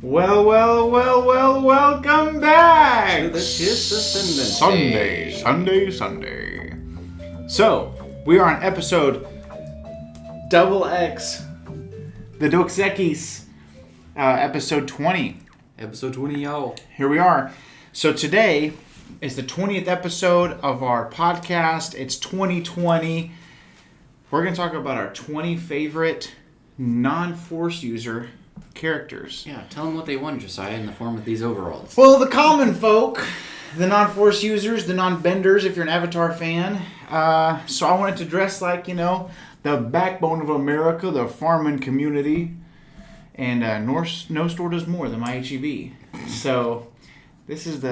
Welcome back to the Chiss Ascendancy. Sunday. So, we are on episode XX, the Dos Equis, episode 20. Episode 20, y'all. Here we are. So today is the 20th episode of our podcast. It's 2020. We're going to talk about our 20 favorite non-Force user characters. Yeah, tell them what they want, Josiah, in the form of these overalls. Well, the common folk, the non-Force users, the non-benders, if you're an Avatar fan. So I wanted to dress like, the backbone of America, the farming community. And no store does more than my HEB. So this is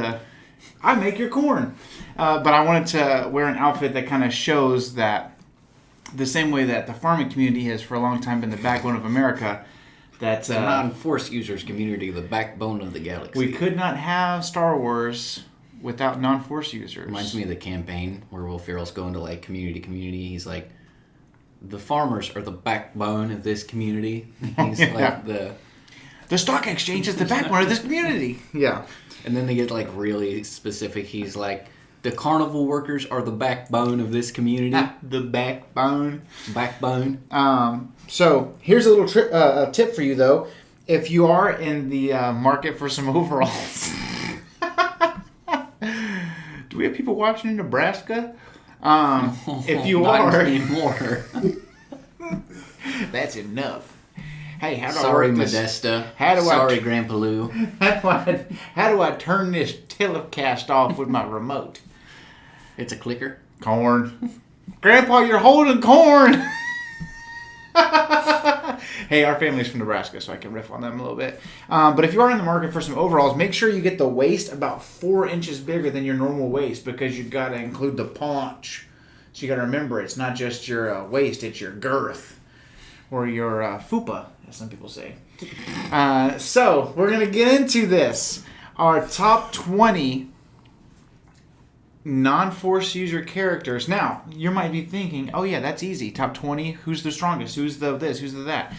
I make your corn. But I wanted to wear an outfit that kind of shows that the same way that the farming community has for a long time been the backbone of America, that the non-Force users community, the backbone of the galaxy. We could not have Star Wars without non-Force users. Reminds me of the campaign where Will Ferrell's going to like community. He's like, the farmers are the backbone of this community. He's like the stock exchange is the backbone of this community. Yeah. And then they get like really specific. He's like, the carnival workers are the backbone of this community. The backbone. So here's a little a tip for you though. If you are in the market for some overalls, do we have people watching in Nebraska? If you not are anymore. That's enough. Hey, how do Sorry, I work this? Modesta. Sorry, Grandpa Lou. How do I turn this telecast off with my remote? It's a clicker. Corn. Grandpa, you're holding corn. Hey, our family's from Nebraska, so I can riff on them a little bit. But if you are in the market for some overalls, make sure you get the waist about 4 inches bigger than your normal waist, because you've got to include the paunch. So you got to remember, it's not just your waist, it's your girth. Or your fupa, as some people say. So, we're going to get into this. Our top 20 non-Force user characters. Now, you might be thinking, oh yeah, that's easy. Top 20, who's the strongest? Who's the this? Who's the that?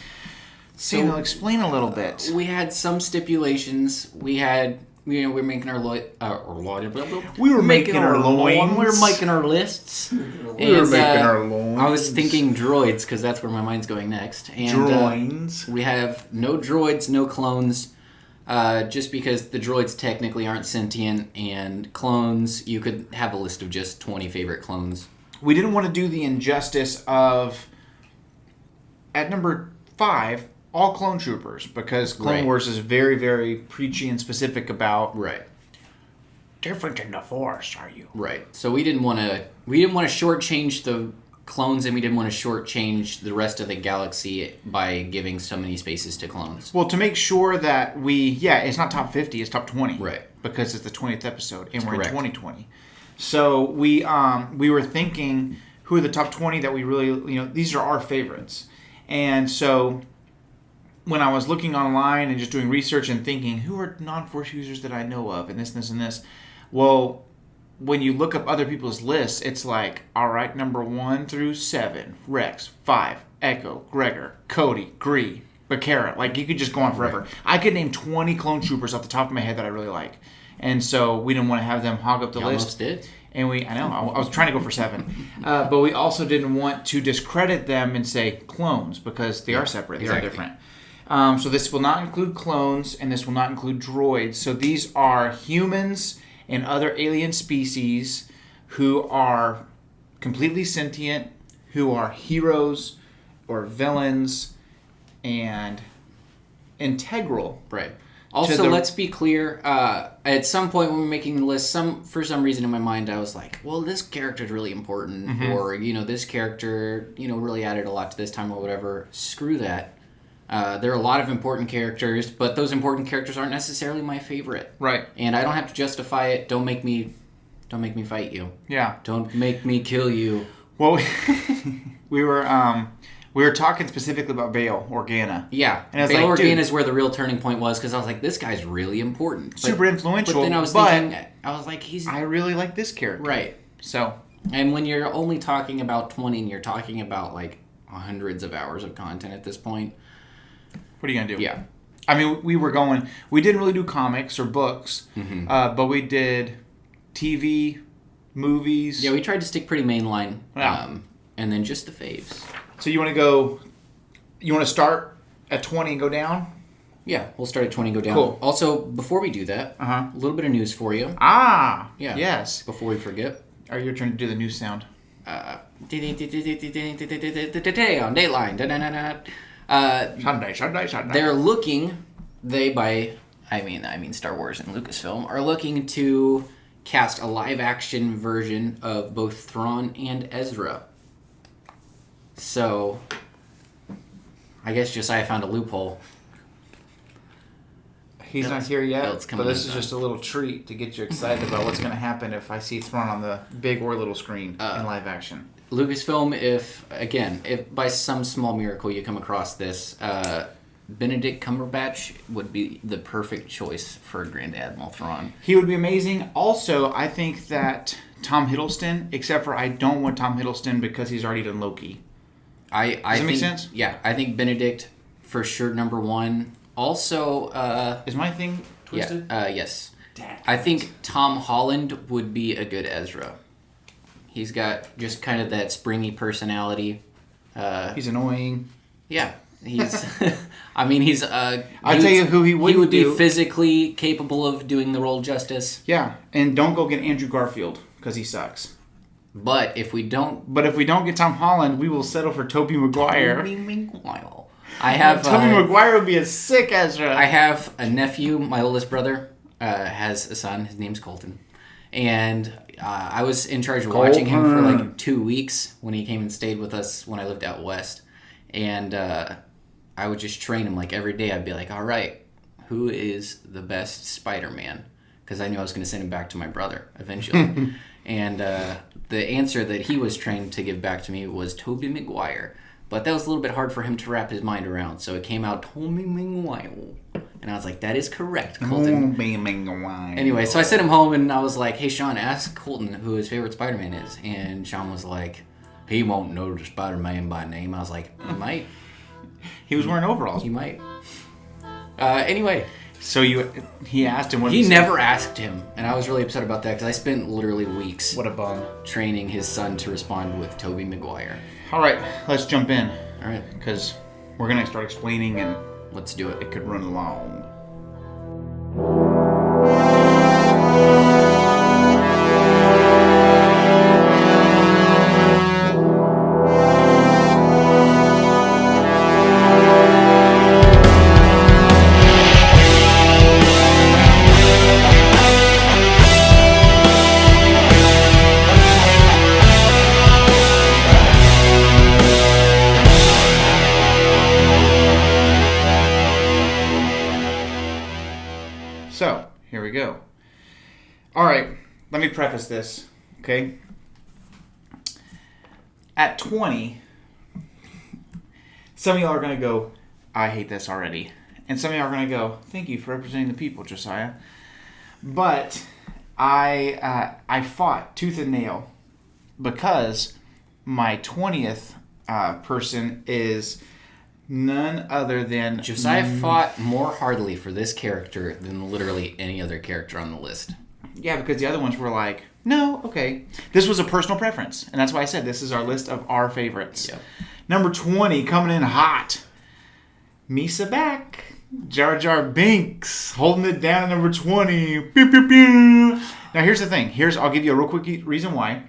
So, explain a little bit. We had some stipulations. We had, we were making our loins. We were making our lists. I was thinking droids, because that's where my mind's going next. And, droids. We have no droids, no clones. Just because the droids technically aren't sentient, and clones, you could have a list of just 20 favorite clones. We didn't want to do the injustice of, at number 5, all clone troopers, because Clone Wars is very, very preachy and specific about different in the Force, are you? Right. So we didn't want to shortchange the clones, and we didn't want to shortchange the rest of the galaxy by giving so many spaces to clones. Well, to make sure that it's not top 50, it's top 20. Right. Because it's the 20th episode, and we're correct. In 2020. So we were thinking, who are the top 20 that we really, these are our favorites. And so when I was looking online and just doing research and thinking, who are non-Force users that I know of, and this, and this, and this, well, when you look up other people's lists, it's like, all right, number 1 through 7, Rex, 5, Echo, Gregor, Cody, Gree, Bakara. Like, you could just go on forever. Right. I could name 20 clone troopers off the top of my head that I really like. And so we didn't want to have them hog up the list. Almost did. And I was trying to go for 7. But we also didn't want to discredit them and say clones, because they are separate. They are different. So this will not include clones, and this will not include droids. So these are humans and other alien species who are completely sentient, who are heroes or villains, and integral. Right. Also, let's be clear, at some point when we were making the list, for some reason in my mind I was like, well, this character's really important, or, this character, really added a lot to this time or whatever. Screw that. There are a lot of important characters, but those important characters aren't necessarily my favorite. Right. And I don't have to justify it. Don't make me fight you. Yeah. Don't make me kill you. Well, we were talking specifically about Bail Organa. Yeah. And Bail Organa is where the real turning point was, because I was like, this guy's really important. Super influential. But then I was thinking, I really like this character. Right. So. And when you're only talking about 20 and you're talking about like hundreds of hours of content at this point. What are you going to do? Yeah. I mean, we didn't really do comics or books, but we did TV, movies. Yeah, we tried to stick pretty mainline. Yeah. And then just the faves. So you want to start at 20 and go down? Yeah, we'll start at 20 and go down. Cool. Also, before we do that, a little bit of news for you. Ah, yeah. Yes. Before we forget. Are you trying to do the news sound? On Dateline. Sunday. They're looking, I mean Star Wars and Lucasfilm, are looking to cast a live-action version of both Thrawn and Ezra. So, I guess Josiah found a loophole. He's not here yet, but this is undone. just a little treat to get you excited about what's going to happen if I see Thrawn on the big or little screen in live action. Lucasfilm, if by some small miracle you come across this, Benedict Cumberbatch would be the perfect choice for Grand Admiral Thrawn. He would be amazing. Also, I think that Tom Hiddleston, except for I don't want Tom Hiddleston because he's already done Loki. Does that make sense? Yeah, I think Benedict for sure number one. Also, is my thing twisted? Yes. I think Tom Holland would be a good Ezra. He's got just kind of that springy personality. He's annoying. Yeah, he's. I mean, he's. I'll tell you who he would be physically capable of doing the role justice. Yeah, and don't go get Andrew Garfield because he sucks. But if we don't get Tom Holland, we will settle for Tobey Maguire. Tobey Maguire. I have Tobey Maguire would be a sick Ezra. I have a nephew. My oldest brother has a son. His name's Colton, and I was in charge of watching him for like 2 weeks when he came and stayed with us when I lived out west, and I would just train him like every day. I'd be like, "All right, who is the best Spider-Man?" Because I knew I was going to send him back to my brother eventually, and the answer that he was trained to give back to me was Tobey Maguire. But that was a little bit hard for him to wrap his mind around, so it came out Tobey Maguire. And I was like, that is correct, Colton. Tobey Maguire. Anyway, so I sent him home and I was like, hey, Sean, ask Colton who his favorite Spider-Man is. And Sean was like, he won't know the Spider-Man by name. I was like, he might. He was wearing overalls. He might. Anyway. So he asked him what he never asked him, and I was really upset about that because I spent literally weeks. What a bum. Training his son to respond with Tobey Maguire. All right, let's jump in. All right, because we're gonna start explaining, and let's do it. It could run long. So, here we go. All right, let me preface this, okay? At 20, some of y'all are going to go, I hate this already. And some of y'all are going to go, thank you for representing the people, Josiah. But I fought tooth and nail because my 20th person is none other than... Josiah fought more heartily for this character than literally any other character on the list. Yeah, because the other ones were like, no, okay. This was a personal preference. And that's why I said this is our list of our favorites. Yep. Number 20, coming in hot. Misa back. Jar Jar Binks holding it down at number 20. Pew, pew, pew. Now, here's the thing. I'll give you a real quick reason why.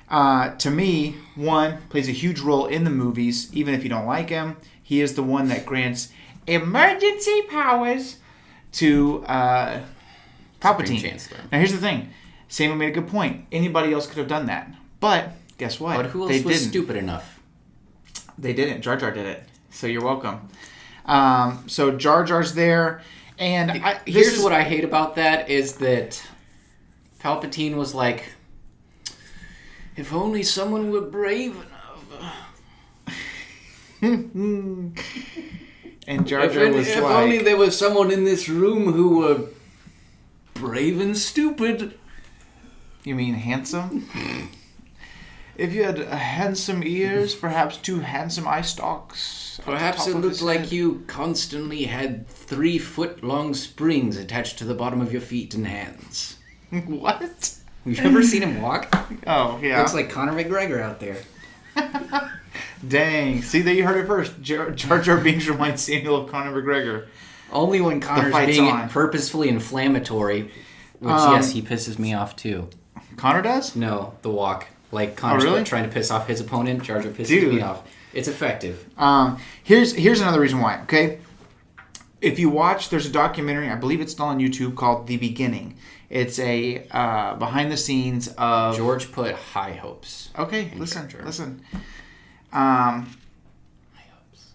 To me, one, plays a huge role in the movies, even if you don't like him. He is the one that grants emergency powers to Palpatine. Now, here's the thing. Samuel made a good point. Anybody else could have done that. But, guess what? But who else was stupid enough? They didn't. Jar Jar did it. So you're welcome. So Jar Jar's there. And here's what I hate about that is that Palpatine was like, if only someone were brave enough. And Jar Jar was if like... only there was someone in this room who were brave and stupid. You mean handsome? If you had handsome ears, perhaps 2 handsome eye stalks. Perhaps it looked like you constantly had 3-foot-long springs attached to the bottom of your feet and hands. What? You've ever seen him walk? Oh, yeah. Looks like Conor McGregor out there. Dang. See, there you heard it first. Jar Jar Binks reminds Samuel of Conor McGregor. Only when Conor's being purposefully inflammatory, which, yes, he pisses me off, too. Conor does? No, the walk. Like, Conor's trying to piss off his opponent, Jar Jar pisses me off. It's effective. Here's another reason why, okay? If you watch, there's a documentary, I believe it's still on YouTube, called The Beginning. It's a behind the scenes of... George put high hopes. Okay, listen. High hopes.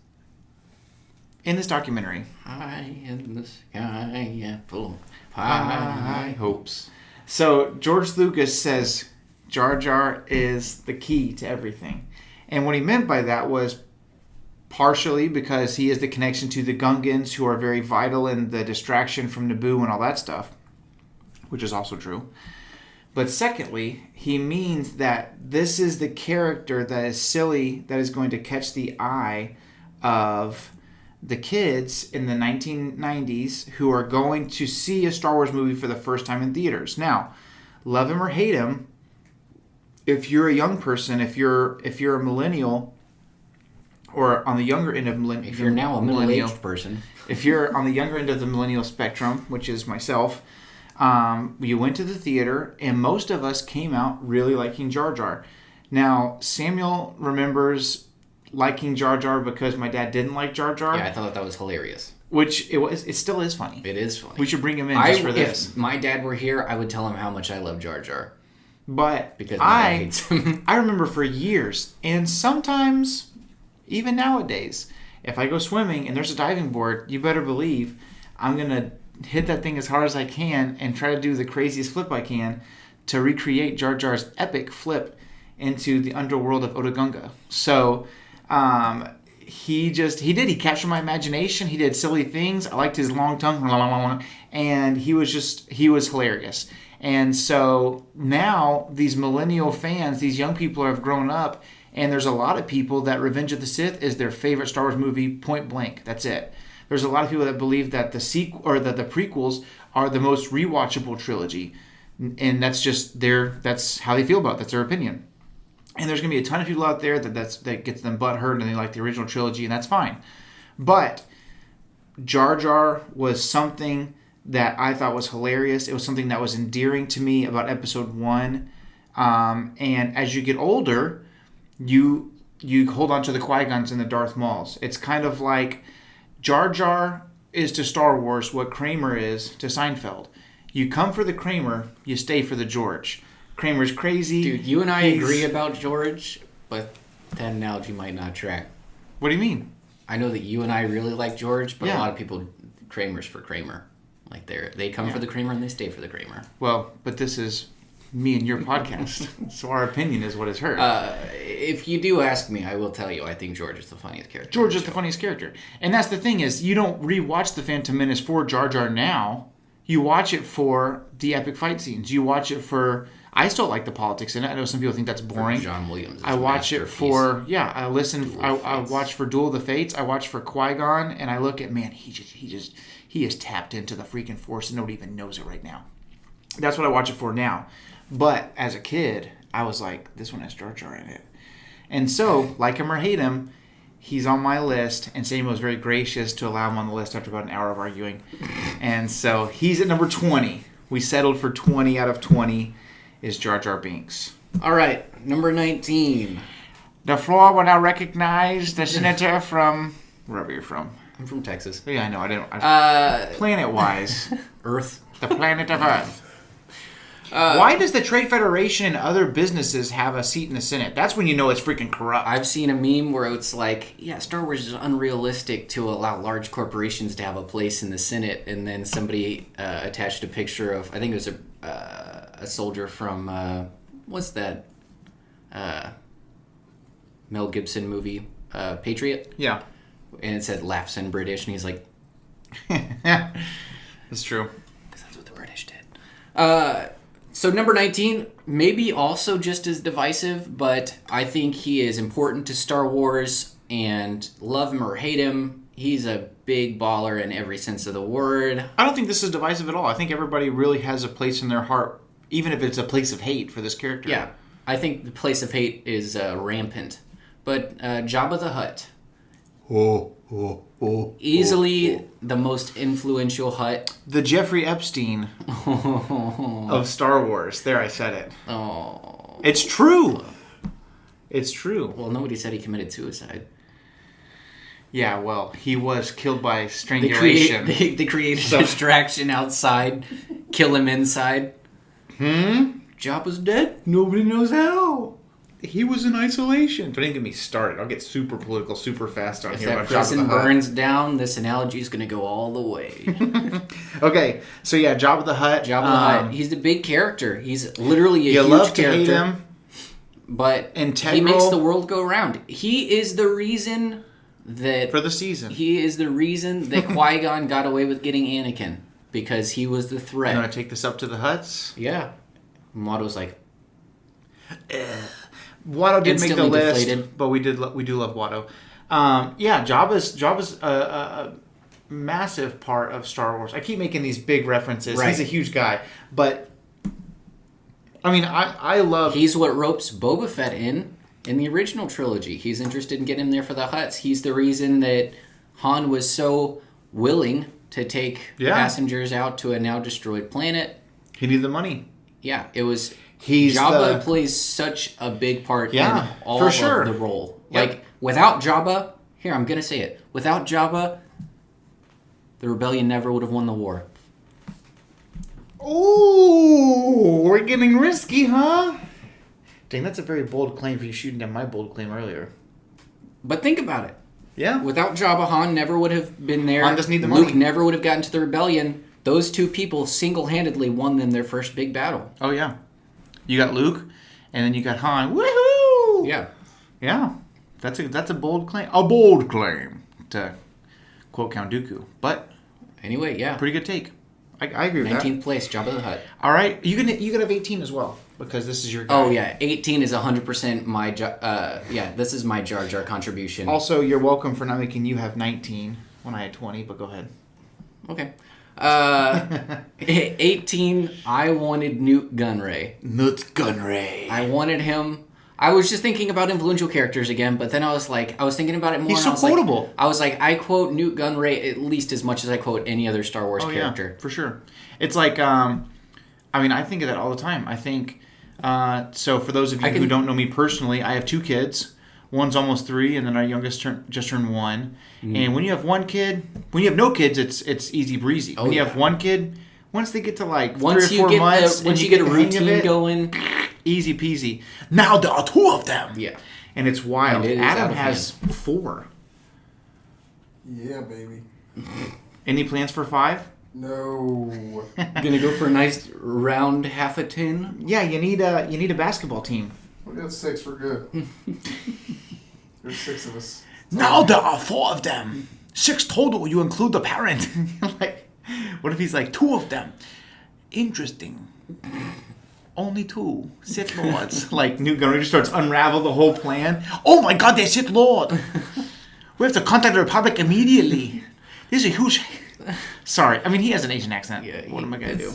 In this documentary... High in the sky, apple high hopes. So, George Lucas says Jar Jar is the key to everything. And what he meant by that was partially because he is the connection to the Gungans, who are very vital in the distraction from Naboo and all that stuff, which is also true. But secondly, he means that this is the character that is silly, that is going to catch the eye of the kids in the 1990s who are going to see a Star Wars movie for the first time in theaters. Now, love him or hate him, if you're a young person, if you're a millennial, or on the younger end of millennial... If you're now a middle-aged person. If you're on the younger end of the millennial spectrum, which is myself, you went to the theater, and most of us came out really liking Jar Jar. Now, Samuel remembers liking Jar Jar because my dad didn't like Jar Jar. Yeah, I thought that was hilarious. Which, it still is funny. It is funny. We should bring him in just for this. If my dad were here, I would tell him how much I love Jar Jar. But because my dad hates him. I remember for years, and sometimes, even nowadays, if I go swimming and there's a diving board, you better believe I'm going to hit that thing as hard as I can and try to do the craziest flip I can to recreate Jar Jar's epic flip into the underworld of Otogunga. So, he captured my imagination. He did silly things. I liked his long tongue, and he was hilarious. And so now these millennial fans, these young people have grown up, and there's a lot of people that Revenge of the Sith is their favorite Star Wars movie, point blank. That's it. There's a lot of people that believe that the prequels are the most rewatchable trilogy, and that's how they feel about it. That's their opinion. And there's going to be a ton of people out there that gets them butthurt and they like the original trilogy, and that's fine. But Jar Jar was something that I thought was hilarious. It was something that was endearing to me about Episode 1. And as you get older, you hold on to the Qui-Gons and the Darth Mauls. It's kind of like Jar Jar is to Star Wars what Kramer is to Seinfeld. You come for the Kramer, you stay for the George. Kramer's crazy. Dude, you and I agree about George, but that analogy might not track. What do you mean? I know that you and I really like George, but a lot of people, Kramer's for Kramer. Like they come for the Kramer and they stay for the Kramer. Well, but this is me and your podcast, so our opinion is what is heard. If you do ask me, I will tell you I think George is the funniest character. George is the funniest character, and that's the thing is you don't rewatch the Phantom Menace for Jar Jar now. You watch it for the epic fight scenes. You watch it for. I still like the politics in it. I know some people think that's boring. For John Williams. I watch it for I listen. I watch for Duel of the Fates. I watch for Qui-Gon, and I look at he is tapped into the freaking Force and nobody even knows it right now. That's what I watch it for now. But as a kid, I was like, this one has Jar Jar in it. And so, like him or hate him, he's on my list. And Samuel was very gracious to allow him on the list after about an hour of arguing. And so he's at number 20. We settled for 20 out of 20 is Jar Jar Binks. All right, number 19. The floor will now recognize the senator from wherever you're from. I'm from Texas. Yeah, I know. Planet-wise. Earth. The planet of Earth. Why does the Trade Federation and other businesses have a seat in the Senate? That's when you know it's freaking corrupt. I've seen a meme where it's like, yeah, Star Wars is unrealistic to allow large corporations to have a place in the Senate, and then somebody attached a picture of, I think it was a soldier from, what's that Mel Gibson movie, Patriot? Yeah. And it said, laughs in British, and he's like... That's true. Because that's what the British did. So number 19, maybe also just as divisive, but I think he is important to Star Wars, and love him or hate him, he's a big baller in every sense of the word. I don't think this is divisive at all. I think everybody really has a place in their heart, even if it's a place of hate for this character. Yeah, I think the place of hate is rampant. But Jabba the Hutt. Easily the most influential Hutt. The Jeffrey Epstein of Star Wars. There, I said it. Oh. It's true. It's true. Well, nobody said he committed suicide. Yeah, well, he was killed by strangulation. They created a distraction outside, kill him inside. Jabba's dead? Nobody knows how. He was in isolation. Don't even get me started. I'll get super political super fast on If here that about Jabba the prison Hutt. burns down, this analogy is going to go all the way. Okay, so yeah, Jabba the Hutt. Jabba the Hutt. He's the big character. He's literally a you huge love to character. hate him. But Integral. he makes the world go round. He is the reason that... For the season. He is the reason that Qui-Gon got away with getting Anakin. Because he was the threat. You want to take this up to the Hutts? Yeah. Watto's like... Watto did make the Instantly list, deflated. but we do love Watto. Yeah, Jabba's a massive part of Star Wars. I keep making these big references. Right. He's a huge guy, but I mean, I love. He's what ropes Boba Fett in the original trilogy. He's interested in getting him there for the Hutts. He's the reason that Han was so willing to take passengers out to a now destroyed planet. He needed the money. Yeah, it was. He's Jabba plays such a big part in all for of sure. the role. Yep. Like, without Jabba, here, I'm going to say it. Without Jabba, the rebellion never would have won the war. Ooh, we're getting risky, huh? Dang, that's a very bold claim for you shooting down my bold claim earlier. But think about it. Yeah. Without Jabba, Han never would have been there. Han doesn't need the Luke money. never would have gotten to the rebellion. Those two people single-handedly won them their first big battle. Oh, yeah. You got Luke, and then you got Han. Woohoo! Yeah. Yeah. That's a bold claim. A bold claim, to quote Count Dooku. But Anyway, yeah. pretty good take. I agree with 19th place, Jabba the Hutt. that. All right. You can have 18 as well, because this is your guy. Oh, yeah. 18 is 100% my... this is my Jar Jar contribution. Also, you're welcome for not making you have 19 when I had 20, but go ahead. Okay. 18, I wanted Newt Gunray. Newt Gunray. I wanted him... I was just thinking about influential characters again, but then I was thinking about it more. He's and so I was quotable. Like, I was like, I quote Newt Gunray at least as much as I quote any other Star Wars character. Yeah, for sure. It's like, I think of that all the time. I think, so for those of you who don't know me personally, I have 2 kids. One's almost 3, and then our youngest just turned 1. Mm. And when you have one kid, when you have no kids, it's easy breezy. When you have one kid, once they get to like 3 or 4 months, once you get a routine going, easy peasy. Now there are 2 of them. Yeah. And it's wild. And Adam has 4. Yeah, baby. Any plans for 5? No. Gonna go for a nice round half a tin. Yeah, you need a basketball team. We got 6. We're good. There's 6 of us. Now there are 4 of them. 6 total. You include the parent. Like, what if he's like 2 of them? Interesting. Only 2 Sith Lords. Like Newt Gunray just starts unravel the whole plan. Oh my God, they're Sith Lord. We have to contact the Republic immediately. This is a huge. Sorry, I mean he has an Asian accent. Yeah, what am I gonna do?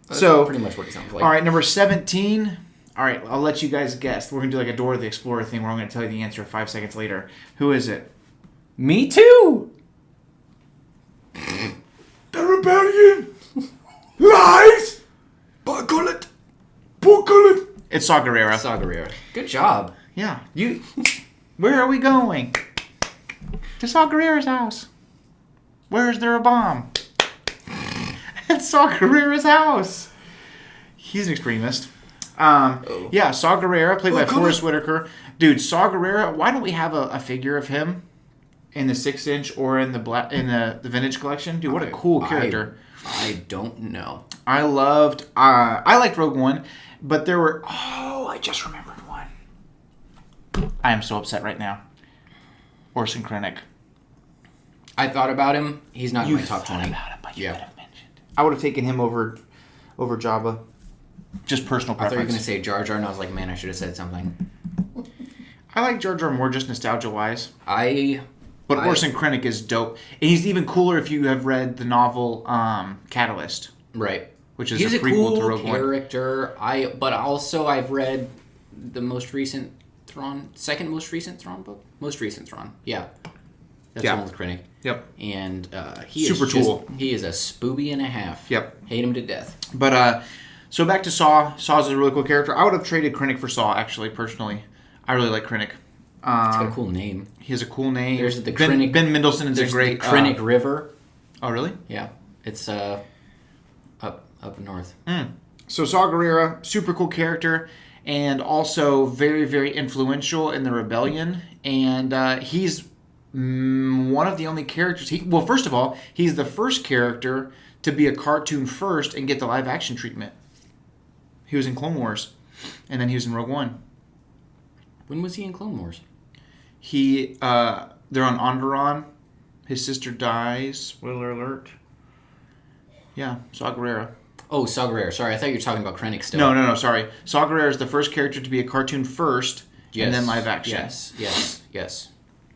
That's So pretty much what it sounds like. All right, number 17. All right, I'll let you guys guess. We're gonna do like a Dora the Explorer thing where I'm gonna tell you the answer 5 seconds later. Who is it? Me too. The rebellion lies. Buckle it. It's Saw Gerrera. Saw Gerrera. Good job. Yeah, you. Where are we going? To Saw Gerrera's house. Where is there a bomb? It's Saw Gerrera's house. He's an extremist. Yeah, Saw Gerrera, played by Forrest Whitaker. Dude, Saw Gerrera. Why don't we have a figure of him in the 6-inch or in the vintage collection? Dude, what a cool character. I don't know. I liked Rogue One, but there were. Oh, I just remembered one. I am so upset right now. Orson Krennic. I thought about him. He's not in my top 20. About him, but you could have mentioned. I would have taken him over Jabba. Just personal I thought you were preference. going to say Jar Jar, and I was like, man, I should have said something. I like Jar Jar more just nostalgia-wise. I But Orson Krennic is dope. And he's even cooler if you have read the novel Catalyst. Right. Which is He's a prequel cool to Rogue One. character. But also I've read the most recent second most recent Thrawn book? Most recent Thrawn. Yeah. That's the one with Krennic. Yep. And he Super is cool. He is a spooby and a half. Yep. Hate him to death. But, so back to Saw. Saw's a really cool character. I would have traded Krennic for Saw, actually, personally. I really like Krennic. It's got a cool name. He has a cool name. There's the Ben Mendelsohn is a great... the Krennic River. Oh, really? Yeah. It's up north. So Saw Gerrera, super cool character, and also very, very influential in the rebellion. And he's one of the only characters... Well, first of all, he's the first character to be a cartoon first and get the live-action treatment. He was in Clone Wars, and then he was in Rogue One. When was he in Clone Wars? They're on Onderon. His sister dies. Spoiler alert. Yeah, Saw Gerrera. Oh, Saw Gerrera. Sorry, I thought you were talking about Krennic still. No, sorry. Saw Gerrera is the first character to be a cartoon first, and then live action. Yes.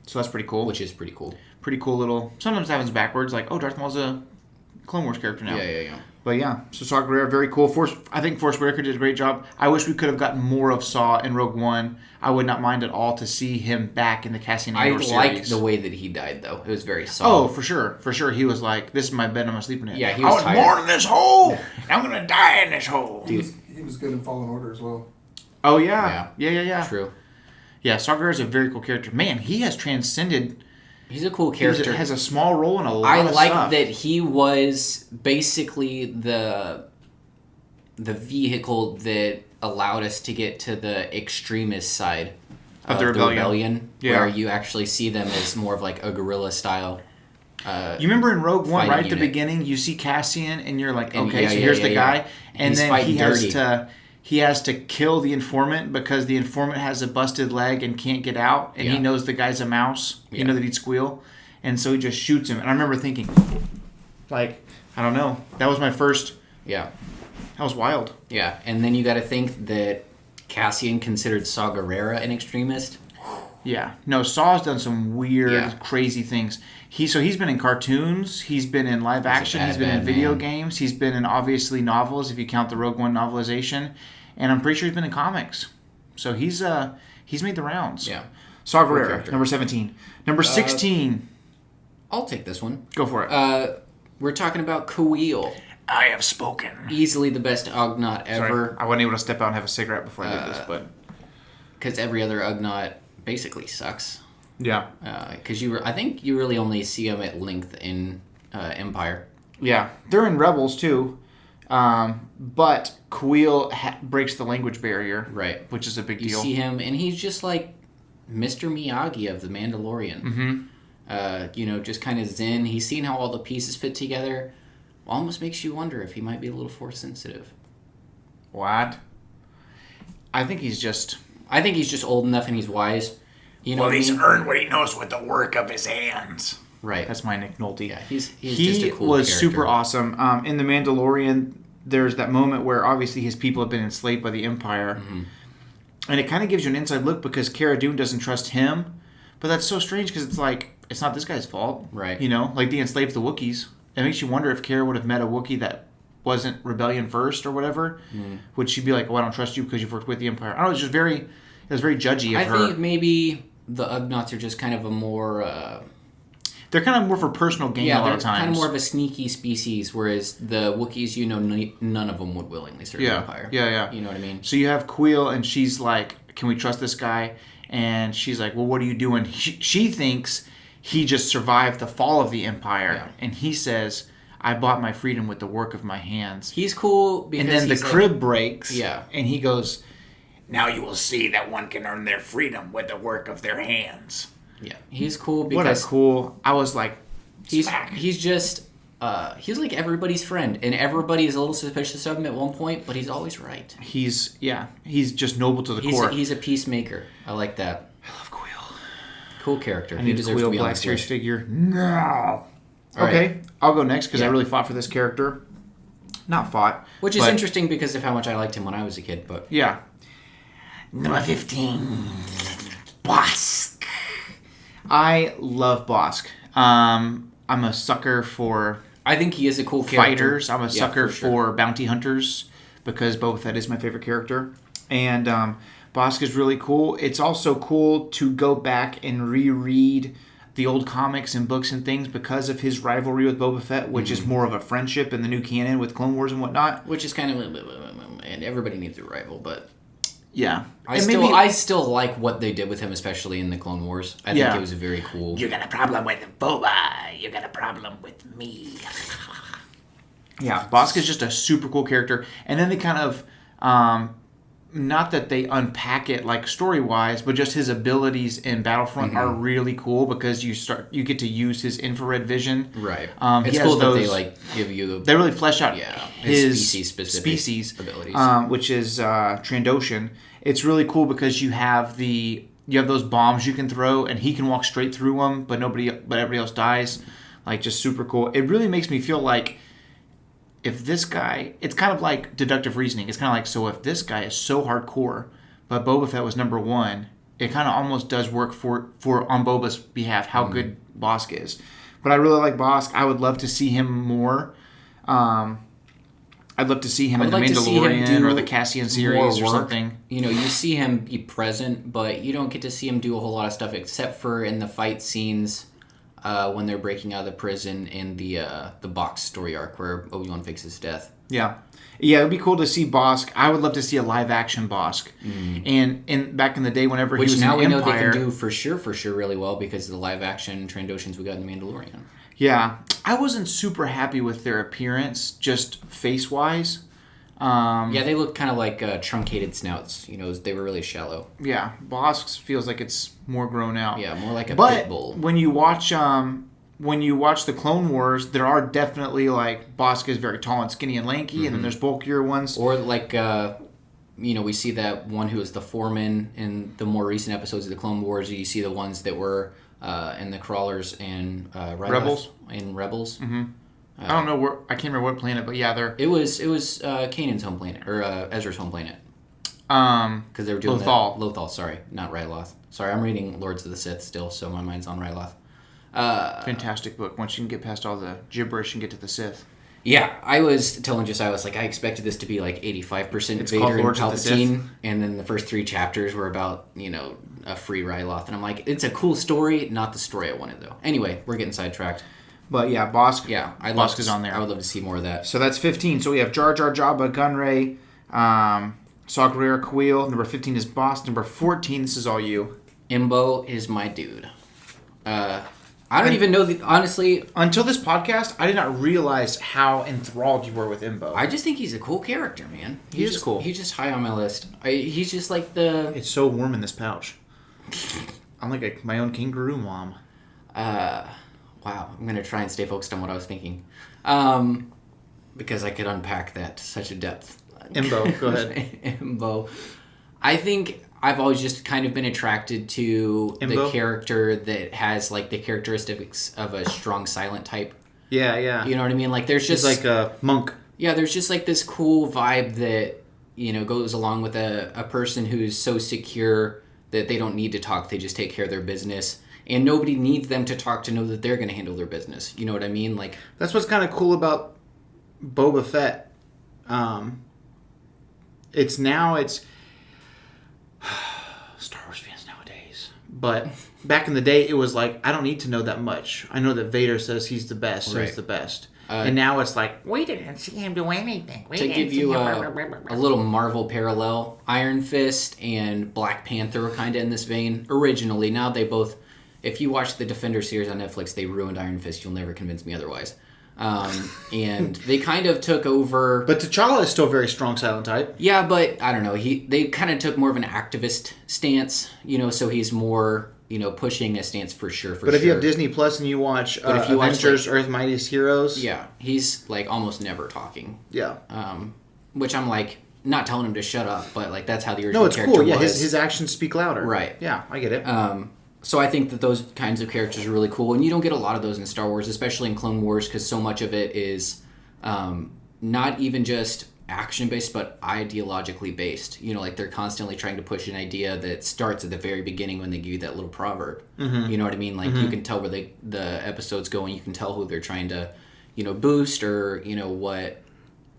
So that's pretty cool. Which is pretty cool. Pretty cool little... Sometimes it happens backwards, like, oh, Darth Maul's a Clone Wars character now. Yeah. But yeah, so Saw Gerrera, very cool. I think Forrest Whitaker did a great job. I wish we could have gotten more of Saw in Rogue One. I would not mind at all to see him back in the Cassian Andor series. I liked the way that he died, though. It was very soft. Oh, for sure. He was like, this is my bed, I'm going to sleep in it. Yeah, he was tired. I was born in this hole, and I'm going to die in this hole. He was good in Fallen Order as well. Oh, yeah. Yeah. True. Yeah, Saw Gerrera is a very cool character. Man, he has transcended... He's a cool character. He has a small role in a lot of stuff. I like that he was basically the vehicle that allowed us to get to the extremist side of the rebellion, where you actually see them as more of like a guerrilla style. You remember in Rogue One, right at the unit. beginning, you see Cassian, and you're like, okay, yeah, so here's the guy, yeah. and He's then fighting he has to kill the informant because the informant has a busted leg and can't get out, and he knows the guy's a mouse. You know that he'd squeal, and so he just shoots him. And I remember thinking, like, I don't know, that was my first. Yeah. That was wild. Yeah, and then you got to think that Cassian considered Saw Gerrera an extremist. Yeah. No, Saw's done some weird, crazy things. He's been in cartoons. He's been in live action. He's been in video games. He's been in, obviously, novels, if you count the Rogue One novelization. And I'm pretty sure he's been in comics. So he's made the rounds. Yeah. Saw Gerrera, number 17. Number 16. I'll take this one. Go for it. We're talking about Kuiil. I have spoken. Easily the best Ugnaught ever. Sorry, I wasn't able to step out and have a cigarette before I did this, but... Because every other Ugnaught basically sucks. Yeah. Because I think you really only see them at length in Empire. Yeah. They're in Rebels, too. But Kuiil breaks the language barrier. Right. Which is a big deal. You see him, and he's just like Mr. Miyagi of The Mandalorian. Mm-hmm. Just kind of zen. He's seen how all the pieces fit together. Almost makes you wonder if he might be a little Force sensitive. What? I think he's just old enough and he's wise. He's earned what he knows with the work of his hands. Right. That's my Nick Nolte. Yeah, he's just a cool was character. super awesome. In The Mandalorian, there's that moment where obviously his people have been enslaved by the Empire. Mm-hmm. And it kind of gives you an inside look because Cara Dune doesn't trust him. But that's so strange because it's like, it's not this guy's fault. Right. Like they enslaved the Wookiees. It makes you wonder if Cara would have met a Wookiee that wasn't rebellion first or whatever. Would she be like, I don't trust you because you've worked with the Empire? I don't know, it was very judgy of her. I think maybe the Ugnaughts are just kind of a more... they're kind of more for personal gain a lot of times. They're kind of more of a sneaky species, whereas the Wookiees, none of them would willingly serve the Empire. Yeah. You know what I mean? So you have Kuiil, and she's like, can we trust this guy? And she's like, well, what are you doing? She thinks he just survived the fall of the Empire. Yeah. And he says, I bought my freedom with the work of my hands. He's cool because and then the crib breaks. Yeah. And he goes, now you will see that one can earn their freedom with the work of their hands. Yeah. He's cool because... I was like, he's just... he's like everybody's friend, and everybody is a little suspicious of him at one point, but he's always right. He's just noble to the core. He's a peacemaker. I like that. I love Kuiil. Cool character. I need a Kuiil Black Series figure. No. Okay, right. I'll go next because I really fought for this character. Not fought. Which is interesting because of how much I liked him when I was a kid, but... Yeah. Number 15. Bosk. I love Bosk. I'm a sucker for I think he is a cool character. fighters. I'm a sucker sure. for bounty hunters because Boba Fett is my favorite character. And Bosk is really cool. It's also cool to go back and reread the old comics and books and things because of his rivalry with Boba Fett, which is more of a friendship in the new canon with Clone Wars and whatnot. Which is kind of... And everybody needs a rival, but... Yeah. I still like what they did with him, especially in the Clone Wars. I think it was very cool. You got a problem with Boba. You got a problem with me. Yeah, Bosk is just a super cool character. And then they kind of... not that they unpack it like story-wise, but just his abilities in Battlefront are really cool because you get to use his infrared vision. Right. It's cool that they give you... They really flesh out his species-specific abilities. Which is Trandoshan. It's really cool because you have those bombs you can throw, and he can walk straight through them, but everybody else dies. Like, just super cool. It really makes me feel like if this guy, it's kind of like deductive reasoning. It's kind of like, so if this guy is so hardcore, but Boba Fett was number one, it kind of almost does work for on Boba's behalf how good Bosk is. But I really like Bosk. I would love to see him more. I'd love to see him in The Mandalorian or the Cassian series or something. You know, you see him be present, but you don't get to see him do a whole lot of stuff except for in the fight scenes when they're breaking out of the prison in the box story arc where Obi-Wan fakes his death. Yeah, it'd be cool to see Bosk. I would love to see a live action Bosk. And back in the day, whenever he was in Empire, which now we know they can do for sure really well because of the live action Trandoshans we got in The Mandalorian. Yeah, I wasn't super happy with their appearance, just face wise. Yeah, they look kind of like truncated snouts. You know, they were really shallow. Yeah, Bosk's feels like it's more grown out. Yeah, more like a pit bull. But when you watch the Clone Wars, there are definitely like Bosk is very tall and skinny and lanky, and then there's bulkier ones. Or like we see that one who is the foreman in the more recent episodes of the Clone Wars. You see the ones that were in the Crawlers and Rebels. Mm-hmm. I don't know where, I can't remember what planet, but yeah, they're... It was Kanan's home planet, or Ezra's home planet. Because they were doing Lothal. Lothal, sorry, not Ryloth. Sorry, I'm reading Lords of the Sith still, so my mind's on Ryloth. Fantastic book. Once you can get past all the gibberish and get to the Sith. Yeah, I was telling Josiah, I was like, I expected this to be like 85% It's Vader called and Lords of the Sith. Palpatine, and then the first 3 chapters were about, a free Ryloth, and I'm like, it's a cool story, not the story I wanted, though. Anyway, we're getting sidetracked. But yeah, Bosk. Yeah, Bosk is on there. I would love to see more of that. So that's 15. So we have Jar Jar, Jabba, Gunray, Saw Gerrera, Kuiil. Number 15 is Bosk. Number 14, this is all you. Imbo is my dude. I don't even know honestly. Until this podcast, I did not realize how enthralled you were with Imbo. I just think he's a cool character, man. He's cool. He's just high on my list. He's just like the... It's so warm in this pouch. I'm like my own kangaroo mom. Wow, I'm going to try and stay focused on what I was thinking. Because I could unpack that to such a depth. Imbo, go ahead. Imbo. I think I've always just kind of been attracted to the character that has like the characteristics of a strong silent type. Yeah. You know what I mean? Like there's just... He's like a monk. Yeah, there's just like this cool vibe that, goes along with a person who's so secure that they don't need to talk. They just take care of their business. And nobody needs them to talk to know that they're going to handle their business. You know what I mean? Like that's what's kind of cool about Boba Fett. It's Star Wars fans nowadays. But back in the day, it was like, I don't need to know that much. I know that Vader says he's the best, so he's the best. And now it's like, we didn't see him do anything. To give you a little Marvel parallel, Iron Fist and Black Panther were kind of in this vein originally. Now they both... If you watch the Defender series on Netflix, they ruined Iron Fist. You'll never convince me otherwise. And they kind of took over... But T'Challa is still a very strong silent type. Yeah, but I don't know. They kind of took more of an activist stance, so he's more, pushing a stance for sure. But if you have Disney Plus and you watch Avengers, Earth Mightiest Heroes... Yeah, he's like almost never talking. Yeah. Which I'm like, not telling him to shut up, but like that's how the original character was. No, it's cool. Yeah, his actions speak louder. Right. Yeah, I get it. So I think that those kinds of characters are really cool, and you don't get a lot of those in Star Wars, especially in Clone Wars, because so much of it is not even just action based, but ideologically based. You know, like they're constantly trying to push an idea that starts at the very beginning when they give you that little proverb. You know what I mean? Like you can tell where the episode's going. You can tell who they're trying to, boost, or what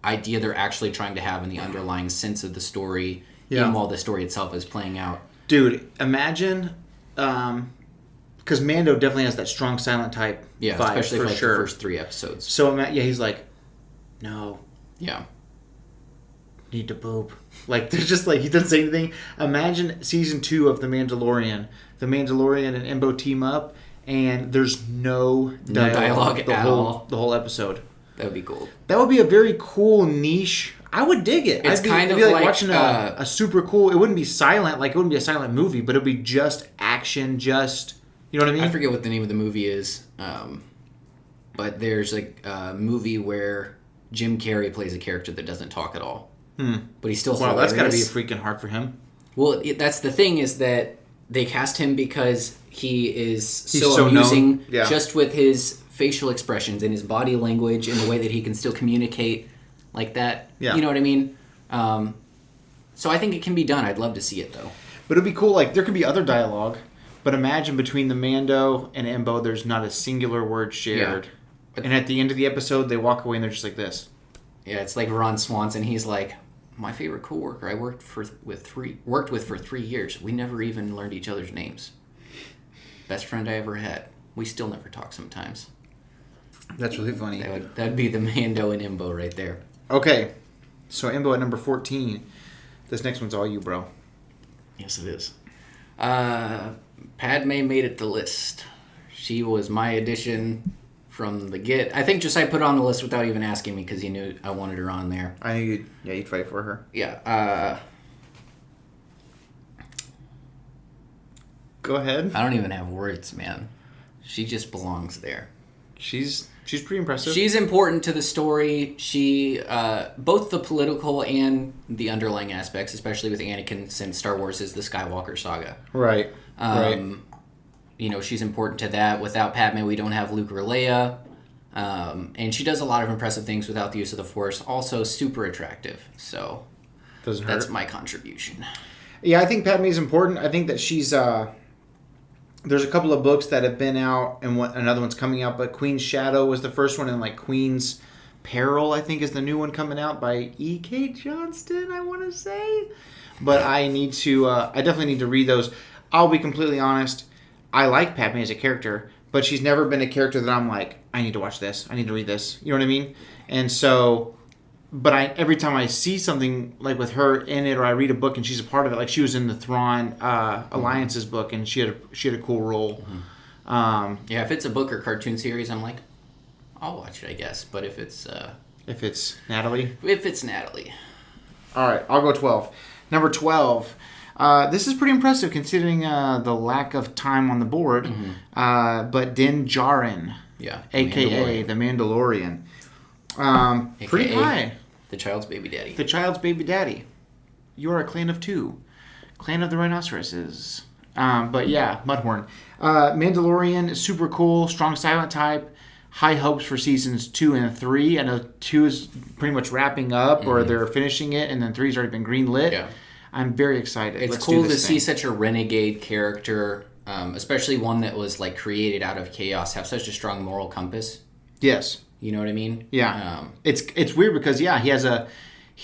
idea they're actually trying to have in the underlying sense of the story, even while the story itself is playing out. Dude, imagine, because Mando definitely has that strong silent type vibe, especially for the first 3 episodes. So, he's like, no. Yeah. Need to poop. Like, there's just, like, he doesn't say anything. Imagine season 2 of The Mandalorian. The Mandalorian and Embo team up, and there's no dialogue at all. The whole episode. That would be cool. That would be a very cool niche. I would dig it. It's it'd be like watching a super cool. It wouldn't be silent, like it wouldn't be a silent movie, but it'd be just action, just you know what I mean. I forget what the name of the movie is, but there's like a movie where Jim Carrey plays a character that doesn't talk at all, but he's still hilarious. That's got to be freaking hard for him. Well, that's the thing is that they cast him because he's so amusing, known. just with his facial expressions and his body language and the way that he can still communicate like that. Yeah. You know what I mean? So I think it can be done. I'd love to see it, though. But it'd be cool. Like, there could be other dialogue, but imagine between the Mando and Embo, there's not a singular word shared. Yeah. And at the end of the episode, they walk away and they're just like this. Yeah, it's like Ron Swanson. He's like, my favorite coworker I worked with for 3 years. We never even learned each other's names. Best friend I ever had. We still never talk sometimes. That's really funny. That'd be the Mando and Embo right there. Okay, so Embo at number 14. This next one's all you, bro. Yes, it is. Padme made it the list. She was my addition from the get. I think Josiah put her on the list without even asking me because he knew I wanted her on there. I knew you'd fight for her. Yeah. Go ahead. I don't even have words, man. She just belongs there. She's pretty impressive. She's important to the story. She both the political and the underlying aspects, especially with Anakin, since Star Wars is the Skywalker saga. Right. Right. She's important to that. Without Padme, we don't have Luke or Leia. And she does a lot of impressive things without the use of the Force. Also, super attractive. So that's my contribution. Yeah, I think Padme's important. I think that she's. There's a couple of books that have been out, and another one's coming out. But Queen's Shadow was the first one, and like Queen's Peril, I think, is the new one coming out by E.K. Johnston. I want to say, but I need to. I definitely need to read those. I'll be completely honest. I like Padme as a character, but she's never been a character that I'm like, I need to watch this. I need to read this. You know what I mean? And so, but every time I see something like with her in it, or I read a book and she's a part of it, like she was in the Thrawn Alliance's book, and she had a cool role. Mm-hmm. If it's a book or cartoon series, I'm like, I'll watch it, I guess. But if it's Natalie, all right, I'll go 12. Number 12. This is pretty impressive considering the lack of time on the board. Mm-hmm. But Din Djarin, a.k.a. the Mandalorian. Pretty high. The child's baby daddy. The child's baby daddy. You are a clan of 2. Clan of the rhinoceroses. But yeah, Mudhorn. Mandalorian, super cool, strong silent type. High hopes for seasons 2 and 3. I know 2 is pretty much wrapping up, or they're finishing it, and then 3's already been greenlit. Yeah. I'm very excited. It's cool to see such a renegade character, especially one that was like created out of chaos, have such a strong moral compass. Yes. You know what I mean? Yeah. It's weird because he has I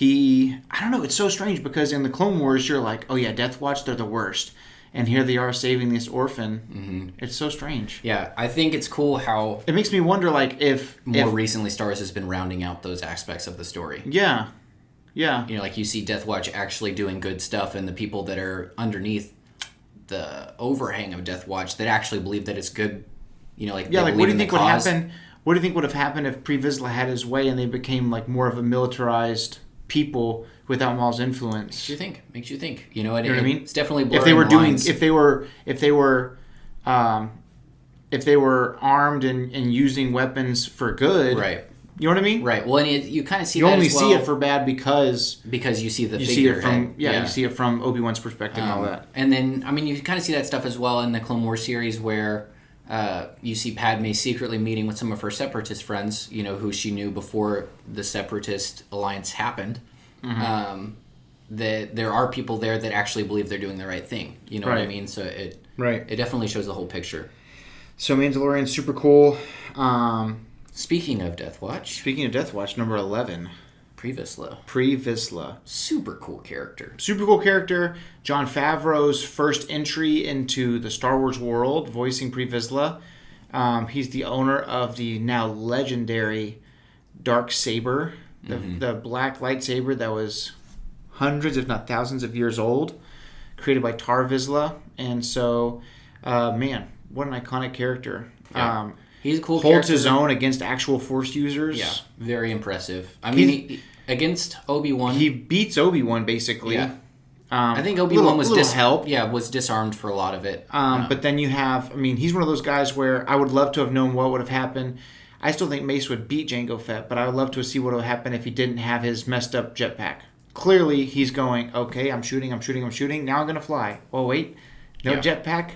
don't know, it's so strange because in the Clone Wars you're like, oh yeah, Death Watch, they're the worst. And here they are saving this orphan. Mm-hmm. It's so strange. Yeah, I think it's cool how it makes me wonder like if recently Star Wars has been rounding out those aspects of the story. Yeah. Yeah. Like you see Death Watch actually doing good stuff, and the people that are underneath the overhang of Death Watch that actually believe that it's good, what do you think would happen? What do you think would have happened if Pre Vizsla had his way and they became like more of a militarized people without Maul's influence? Makes you think. You know what I mean? It's definitely blurring if they were armed and using weapons for good. Right. You know what I mean? Right. Well, and you kind of see that as well. You only see it for bad because you see the you figure. See it from, you see it from Obi-Wan's perspective and all that. And then, you kind of see that stuff as well in the Clone Wars series where you see Padme secretly meeting with some of her Separatist friends, who she knew before the Separatist alliance happened. that there are people there that actually believe they're doing the right thing. You know what I mean? So it definitely shows the whole picture. So Mandalorian's super cool. Speaking of Death Watch, number 11. Pre Vizsla. Super cool character. Jon Favreau's first entry into the Star Wars world, voicing Pre Vizsla. He's the owner of the now legendary dark saber, the black lightsaber that was hundreds, if not thousands, of years old, created by Tar Vizsla. And so, man, what an iconic character. Yeah. He's a cool character. Holds character. His own against actual Force users. Yeah, very impressive. I mean, against Obi-Wan, he beats Obi-Wan basically. Yeah. I think Obi-Wan was was disarmed for a lot of it. But then you have, I mean, he's one of those guys where I would love to have known what would have happened. I still think Mace would beat Jango Fett, but I would love to see what would happen if he didn't have his messed up jetpack. Clearly, he's going, okay, I'm shooting. Now I'm going to fly. Oh, wait, no jetpack?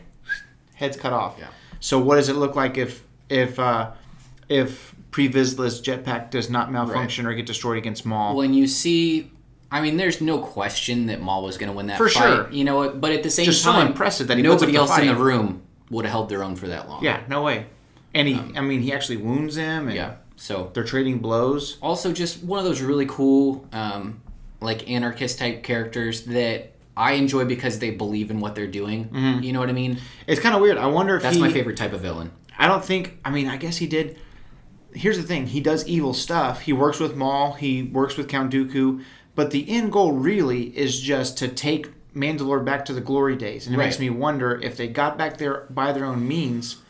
Head's cut off. Yeah. So what does it look like if Pre Vizsla's jetpack does not malfunction or get destroyed against Maul? When you see, I mean, there's no question that Maul was going to win that fight. For sure. You know, but at the same just time, so impressive that nobody else in the room would have held their own for that long. Yeah, no way. And he actually wounds him. And so they're trading blows. Also, just one of those really cool, like anarchist type characters that I enjoy because they believe in what they're doing. Mm-hmm. You know what I mean? It's kind of weird. I wonder if that's my favorite type of villain. I guess he did. Here's the thing. He does evil stuff. He works with Maul. He works with Count Dooku. But the end goal really is just to take Mandalore back to the glory days. And it makes me wonder if they got back there by their own means,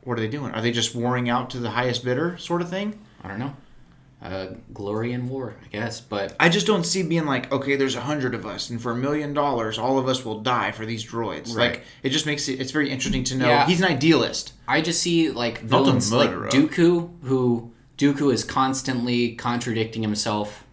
what are they doing? Are they just warring out to the highest bidder sort of thing? I don't know. Glory and war, I guess, but I just don't see being like, okay, there's 100 of us, and for $1 million, all of us will die for these droids. Right. Like, it just makes it's very interesting to know. He's an idealist. I just see like villains like Dooku is constantly contradicting himself,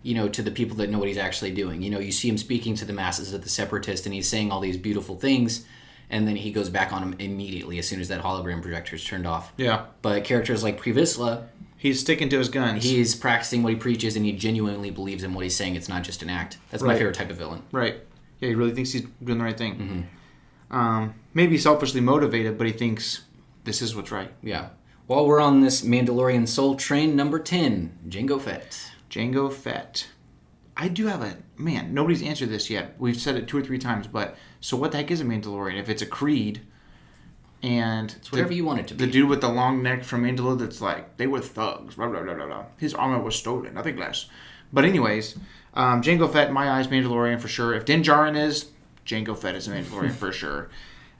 you know, to the people that know what he's actually doing. You know, you see him speaking to the masses of the Separatist, and he's saying all these beautiful things, and then he goes back on them immediately as soon as that hologram projector is turned off. Yeah. But characters like Pre Vizsla, he's sticking to his guns. He's practicing what he preaches, and he genuinely believes in what he's saying. It's not just an act. That's my favorite type of villain. Right. Yeah, he really thinks he's doing the right thing. Mm-hmm. Maybe selfishly motivated, but he thinks this is what's right. Yeah. While we're on this Mandalorian Soul train, number 10, Jango Fett. Jango Fett. I do have nobody's answered this yet. We've said it 2 or 3 times, but so what the heck is a Mandalorian? If it's a creed... And it's whatever you want it to be. The dude with the long neck from Mandalore that's like, they were thugs, blah, blah, blah, blah, blah. His armor was stolen, nothing less. But anyways, Jango Fett, in my eyes, Mandalorian for sure. If Din Djarin is, Jango Fett is a Mandalorian for sure.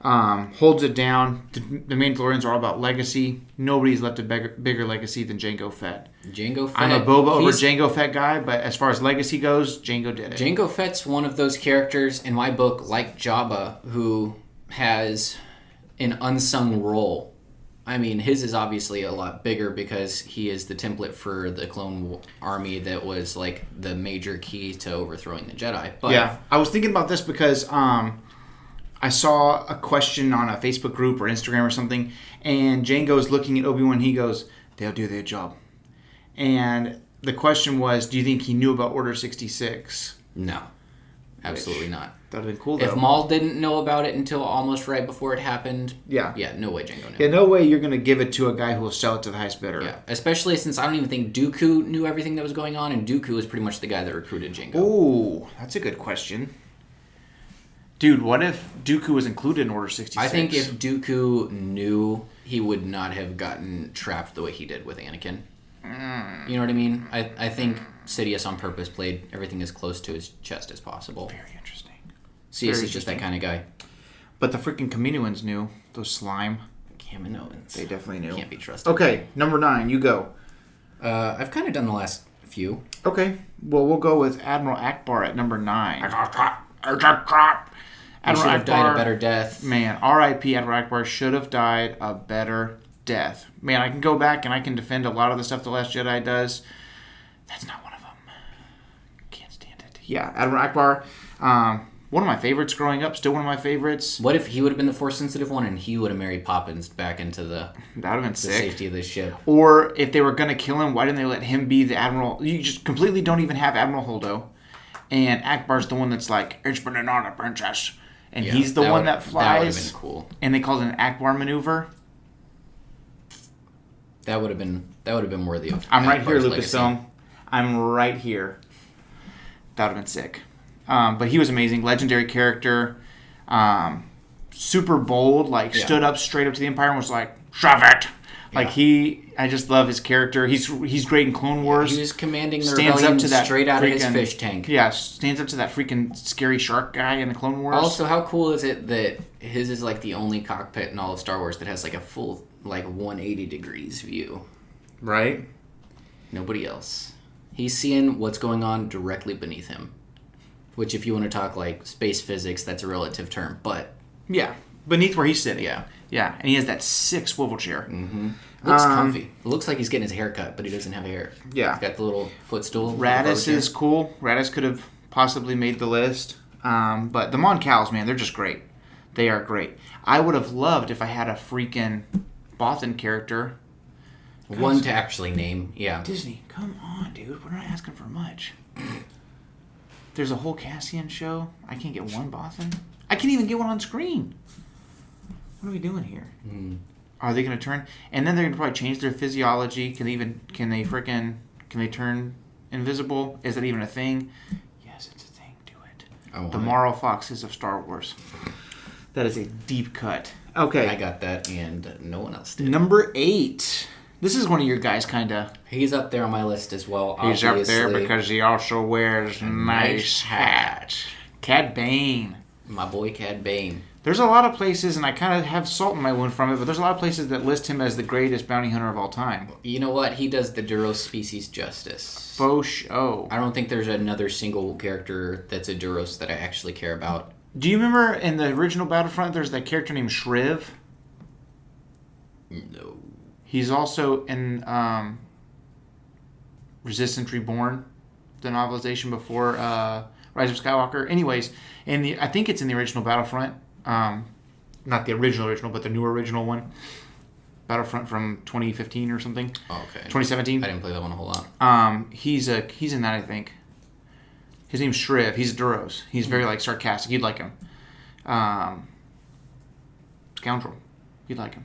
Holds it down. The Mandalorians are all about legacy. Nobody's left a bigger legacy than Jango Fett. Jango Fett. I'm a Boba over Jango Fett guy, but as far as legacy goes, Jango did it. Jango Fett's one of those characters in my book, like Jabba, who has... an unsung role. I mean, his is obviously a lot bigger because he is the template for the clone army that was like the major key to overthrowing the Jedi. But yeah, I was thinking about this because I saw a question on a Facebook group or Instagram or something, and Jango's looking at Obi-Wan. He goes, "They'll do their job." And the question was, do you think he knew about Order 66? No, absolutely not. That would have been cool, though. If Maul didn't know about it until almost right before it happened, yeah, no way Jango knew. Yeah, no way you're going to give it to a guy who will sell it to the highest bidder. Yeah, especially since I don't even think Dooku knew everything that was going on, and Dooku was pretty much the guy that recruited Jango. Ooh, that's a good question. Dude, what if Dooku was included in Order 66? I think if Dooku knew, he would not have gotten trapped the way he did with Anakin. You know what I mean? I think Sidious on purpose played everything as close to his chest as possible. Very interesting. Sidious is just that kind of guy. But the freaking Kaminoans knew. Those slime. Kaminoans. They definitely knew. Can't be trusted. Okay, number 9, you go. I've kind of done the last few. Okay. Well, we'll go with Admiral Akbar at number 9. He should have died a better death. Man, R.I.P. Admiral Akbar should have died a better death. Man, I can go back and I can defend a lot of the stuff The Last Jedi does. That's not one of them. Can't stand it. Yeah, Admiral Akbar, One of my favorites growing up. Still one of my favorites. What if he would have been the Force-sensitive one and he would have married Poppins back into That would have been the sick. safety of the ship? Or if they were going to kill him, why didn't they let him be the Admiral? You just completely don't even have Admiral Holdo. And Akbar's the one that's like, it's been an honor, princess. And Yeah, he's the one that flies. That would have been cool. And they called it an Akbar maneuver. That would have been worthy of. I'm right here, Akbar's legacy. Lucasfilm. I'm right here. That would have been sick. But he was amazing. Legendary character. Super bold. Like, stood up straight up to the Empire and was like, shove it. Like, I just love his character. He's great in Clone Wars. He was commanding the Stands rebellion up to that straight out of his freaking- fish tank. Yeah, stands up to that freaking scary shark guy in the Clone Wars. Also, how cool is it that his is like the only cockpit in all of Star Wars that has like a full 180 degrees view? Right? Nobody else. He's seeing what's going on directly beneath him. Which, if you want to talk like space physics, that's a relative term. But Yeah. Beneath where he's sitting. yeah. Yeah, and he has that sick swivel chair. Mm-hmm. Looks comfy. It looks like he's getting his hair cut, but he doesn't have hair. Yeah. He's got the little footstool. Radis is cool. Radis could have possibly made the list. But the Mon Cals, man, they're just great. They are great. I would have loved if I had a freaking Bothan character. One to actually name. Yeah. Disney, come on, dude. We're not asking for much. There's a whole Cassian show. I can't get one Bothan. I can't even get one on screen. What are we doing here? Are they going to turn? And then they're going to probably change their physiology. Can they turn invisible? Is that even a thing? Yes, it's a thing. Do it. The Moral Foxes of Star Wars. That is a deep cut. Okay. I got that, and no one else did. Number 8. This is one of your guys, kind of. He's up there on my list as well. He's up there obviously. because he also wears nice hat. Cad Bane. My boy Cad Bane. There's a lot of places, and I kind of have salt in my wound from it, but there's a lot of places that list him as the greatest bounty hunter of all time. You know what? He does the Duros species justice. Faux show. I don't think there's another single character that's a Duros that I actually care about. Do you remember in the original Battlefront, there's that character named Shriv? No. He's also in Resistance Reborn, the novelization before Rise of Skywalker. Anyways, I think it's in the original Battlefront. Not the original, but the newer original one. Battlefront from 2015 or something. Oh, okay. 2017. I didn't play that one a whole lot. He's in that, I think. His name's Shriv. He's a Duros. He's very sarcastic. You'd like him. Scoundrel. You'd like him.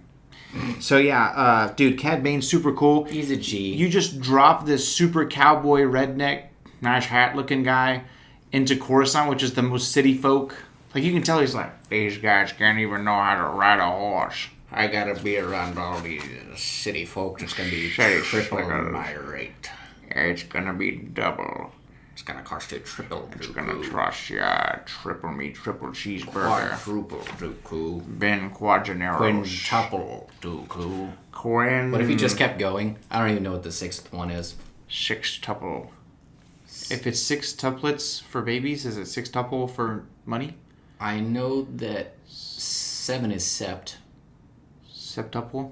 So yeah, dude, Cad Bane's super cool. He's a G. You just drop this super cowboy redneck, nice hat looking guy into Coruscant, which is the most city folk. Like, you can tell he's like, these guys can't even know how to ride a horse. I gotta be around all these city folks. It's gonna be triple my rate. It's gonna be double. It's gonna cost you triple. It's gonna cost you triple cheeseburger. Quadruple Dooku. Ben Quadraneros. Quintuple Dooku. What if he just kept going? I don't even know what the 6th one is. Sextuple. If it's 6 tuplets for babies, is it 6 tuple for money? I know that 7 is sept. Septuple?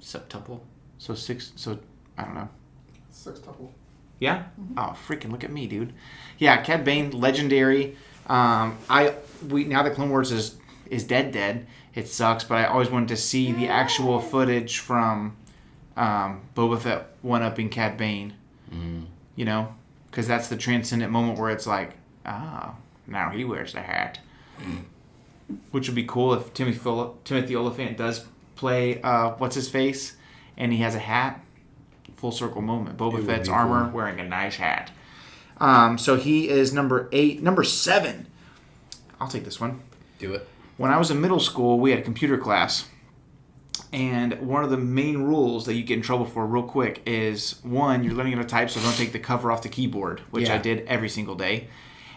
Septuple? So 6, so I don't know. Sextuple. Yeah? Mm-hmm. Oh, freaking look at me, dude. Yeah, Cad Bane, legendary. Now that Clone Wars is dead. It sucks, but I always wanted to see the actual footage from Boba Fett one-upping Cad Bane. You know? Because that's the transcendent moment where it's like, now he wears the hat. Which would be cool if Timothy Oliphant does play what's-his-face, and he has a hat. Full circle moment. Boba Fett's armor wearing a nice hat. So he is number 8. Number 7. I'll take this one. Do it. When I was in middle school, we had a computer class. And one of the main rules that you get in trouble for real quick is, 1, you're learning how to type, so don't take the cover off the keyboard, which I did every single day.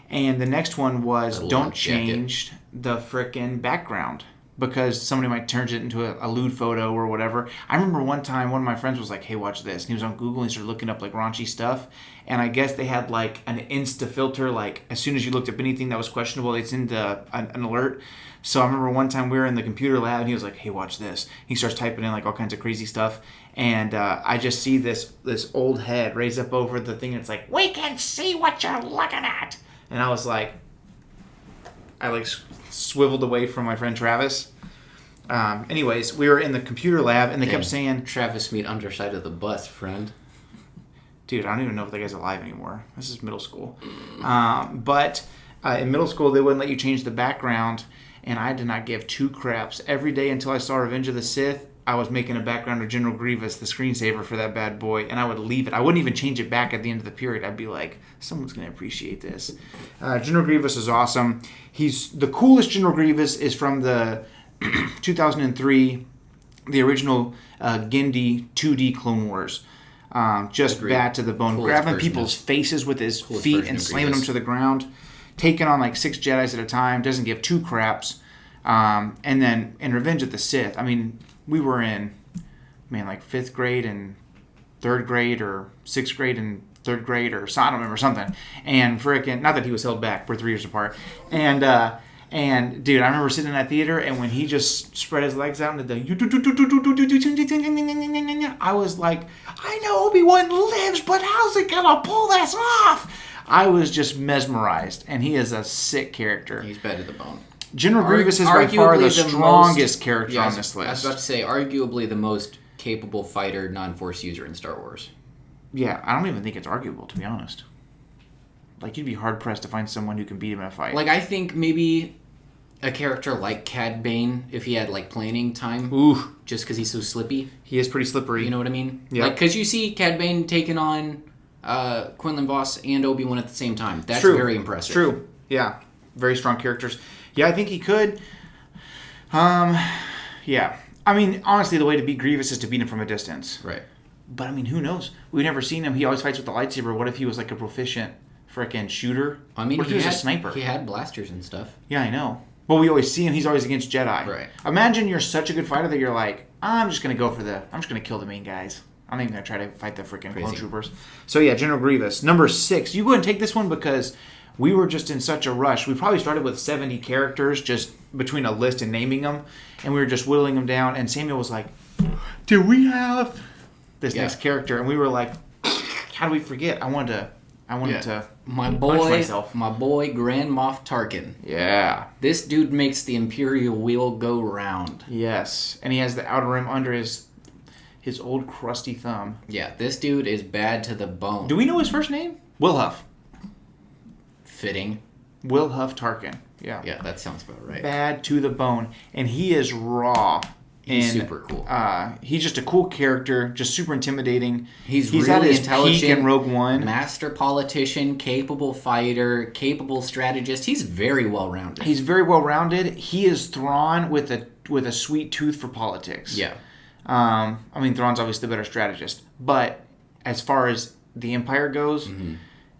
And the next one was, don't change the frickin' background, because somebody might turn it into a lewd photo or whatever. I remember one time, one of my friends was like, hey, watch this. And he was on Google and he started looking up, raunchy stuff. And I guess they had, an Insta filter. As soon as you looked up anything that was questionable, it's into an alert. So I remember one time we were in the computer lab and he was like, hey, watch this. He starts typing in, all kinds of crazy stuff. And I just see this old head raised up over the thing. And it's like, we can see what you're looking at. And I was like, I like swiveled away from my friend Travis. Anyways, we were in the computer lab, and they kept saying, Travis meet underside of the bus, friend. dude, I don't even know if that guy's alive anymore. This is middle school. But in middle school, they wouldn't let you change the background, and I did not give two craps. Every day until I saw Revenge of the Sith, I was making a background of General Grievous, the screensaver for that bad boy, and I would leave it. I wouldn't even change it back at the end of the period. I'd be like, someone's going to appreciate this. General Grievous is awesome. He's the coolest General Grievous is from the 2003, the original Genndy 2D Clone Wars. Just Agreed. bad to the bone, Coolest grabbing version people's of- faces with his coolest feet version and of slamming them Grievous. to the ground, taking on like 6 Jedis at a time, doesn't give two craps. And then in Revenge of the Sith, I mean, we were in, like 5th grade and 3rd grade, or 6th grade and 3rd grade, or so I don't remember something. And frickin', not that he was held back, we're 3 years apart. And dude, I remember sitting in that theater, and when he just spread his legs out and did the, I was like, I know Obi-Wan lives, but how's it gonna pull this off? I was just mesmerized, and he is a sick character. He's bad to the bone. General Grievous is by far Arguably the the strongest most- character yeah, on this I was list. about to say, arguably the most capable fighter, non-force user in Star Wars. Yeah, I don't even think it's arguable, to be honest. Like, you'd be hard-pressed to find someone who can beat him in a fight. Like, I think maybe a character like Cad Bane, if he had, like, planning time, ooh, just because he's so slippy. he is pretty slippery. You know what I mean? Yeah. Like, because you see Cad Bane taking on Quinlan Vos and Obi-Wan at the same time. That's True. very impressive. True. Yeah. Very strong characters. Yeah, I think he could. Yeah. I mean, honestly, the way to beat Grievous is to beat him from a distance. Right. But, I mean, who knows? We've never seen him. He always fights with the lightsaber. What if he was, like, a proficient frickin' shooter? I mean, what if he was a sniper? He had blasters and stuff. Yeah, I know. But we always see him. He's always against Jedi. Right. Imagine you're such a good fighter that you're like, I'm just going to kill the main guys. I'm not even going to try to fight the freaking clone Crazy. troopers. So, yeah, General Grievous. Number 6. You go ahead and take this one because we were just in such a rush. We probably started with 70 characters just between a list and naming them. And we were just whittling them down. And Samuel was like, do we have this next character? And we were like, how do we forget? I wanted to My punch boy, myself. my boy, Grand Moff Tarkin. Yeah. This dude makes the Imperial wheel go round. Yes. And he has the outer rim under his old crusty thumb. Yeah, this dude is bad to the bone. Do we know his first name? Will Huff. Fitting. Will Huff Tarkin. Yeah. Yeah, that sounds about right. Bad to the bone. And he is raw. He's And, super cool. He's just a cool character, just super intimidating. He's at really his intelligent, peak in Rogue One. master politician, capable fighter, capable strategist. He's very well rounded. He's very well rounded. He is Thrawn with a sweet tooth for politics. Yeah. I mean, Thrawn's obviously the better strategist. But as far as the Empire goes,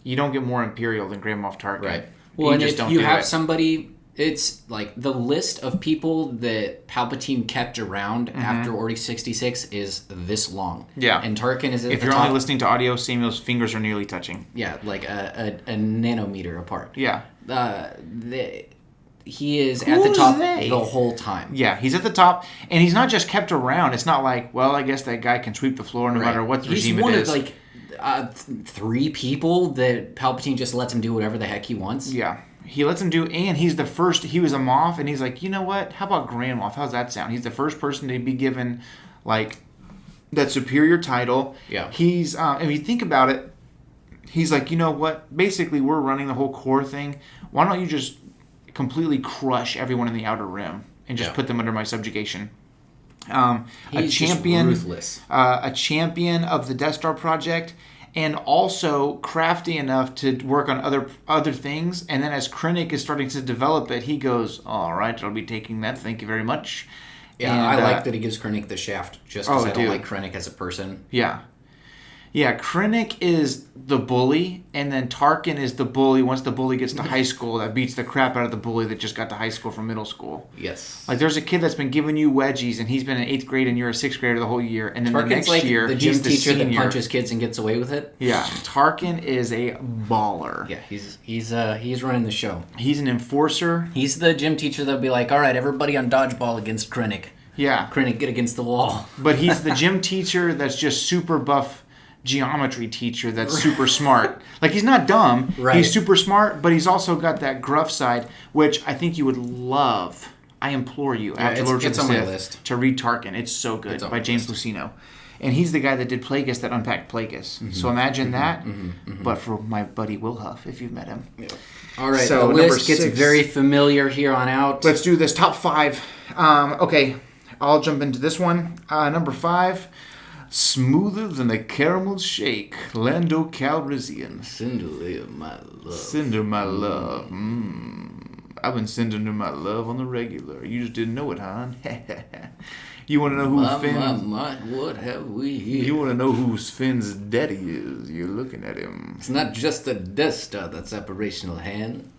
you don't get more Imperial than Grand Moff Tarkin. Right. You Well, and just if don't you do have it. somebody, it's like the list of people that Palpatine kept around after Order 66 is this long. Yeah. And Tarkin is at If the you're top. only listening to audio, Samuel's fingers are nearly touching. Yeah, like a nanometer apart. Yeah. He is at the Who's top they? the whole time. Yeah, he's at the top, and he's not just kept around. It's not like, well, I guess that guy can sweep the floor no matter what regime He's one it of is. like 3 people that Palpatine just lets him do whatever the heck he wants. Yeah, he lets him do, and he's the first. He was a Moff, and he's like, you know what? How about Grand Moff? How's that sound? He's the first person to be given like that superior title. Yeah. He's, if you think about it, he's like, you know what? Basically, we're running the whole core thing. Why don't you just completely crush everyone in the Outer Rim and just put them under my subjugation? A He's champion, just ruthless. a champion of the Death Star project, and also crafty enough to work on other things. And then as Krennic is starting to develop it, he goes, "All right, I'll be taking that. Thank you very much." Yeah, And, I like that he gives Krennic the shaft just because I don't dude. like Krennic as a person. Yeah. Yeah, Krennic is the bully, and then Tarkin is the bully once the bully gets to high school that beats the crap out of the bully that just got to high school from middle school. Yes. Like, there's a kid that's been giving you wedgies, and he's been in 8th grade, and you're a 6th grader the whole year, and then the Tarkin's next like year, the gym he's the teacher senior. that punches kids and gets away with it. Yeah, Tarkin is a baller. Yeah, he's running the show. He's an enforcer. He's the gym teacher that'll be like, all right, everybody on dodgeball against Krennic. Yeah, Krennic, get against the wall. but he's the gym teacher that's just super buff geometry teacher that's super smart. Like, he's not dumb. Right. He's super smart, but he's also got that gruff side, which I think you would love. I implore you, after Lords of the on my Sith, list. to read Tarkin. It's so good, by James Luceno. And he's the guy that did Plagueis, that unpacked Plagueis. Mm-hmm. So imagine that, but for my buddy Will Huff, if you've met him. Yeah. All right, so the list gets very familiar here on out. Let's do this top 5. Okay, I'll jump into this one. Number 5, smoother than a caramel shake, Lando Calrissian. Cinder, my love. Cinder, my love. I've been sending her my love on the regular. You just didn't know it, hon. You want to know who Finn's... what have we here? You want to know who Finn's daddy is. You're looking at him. It's not just the Death Star that's operational, Han.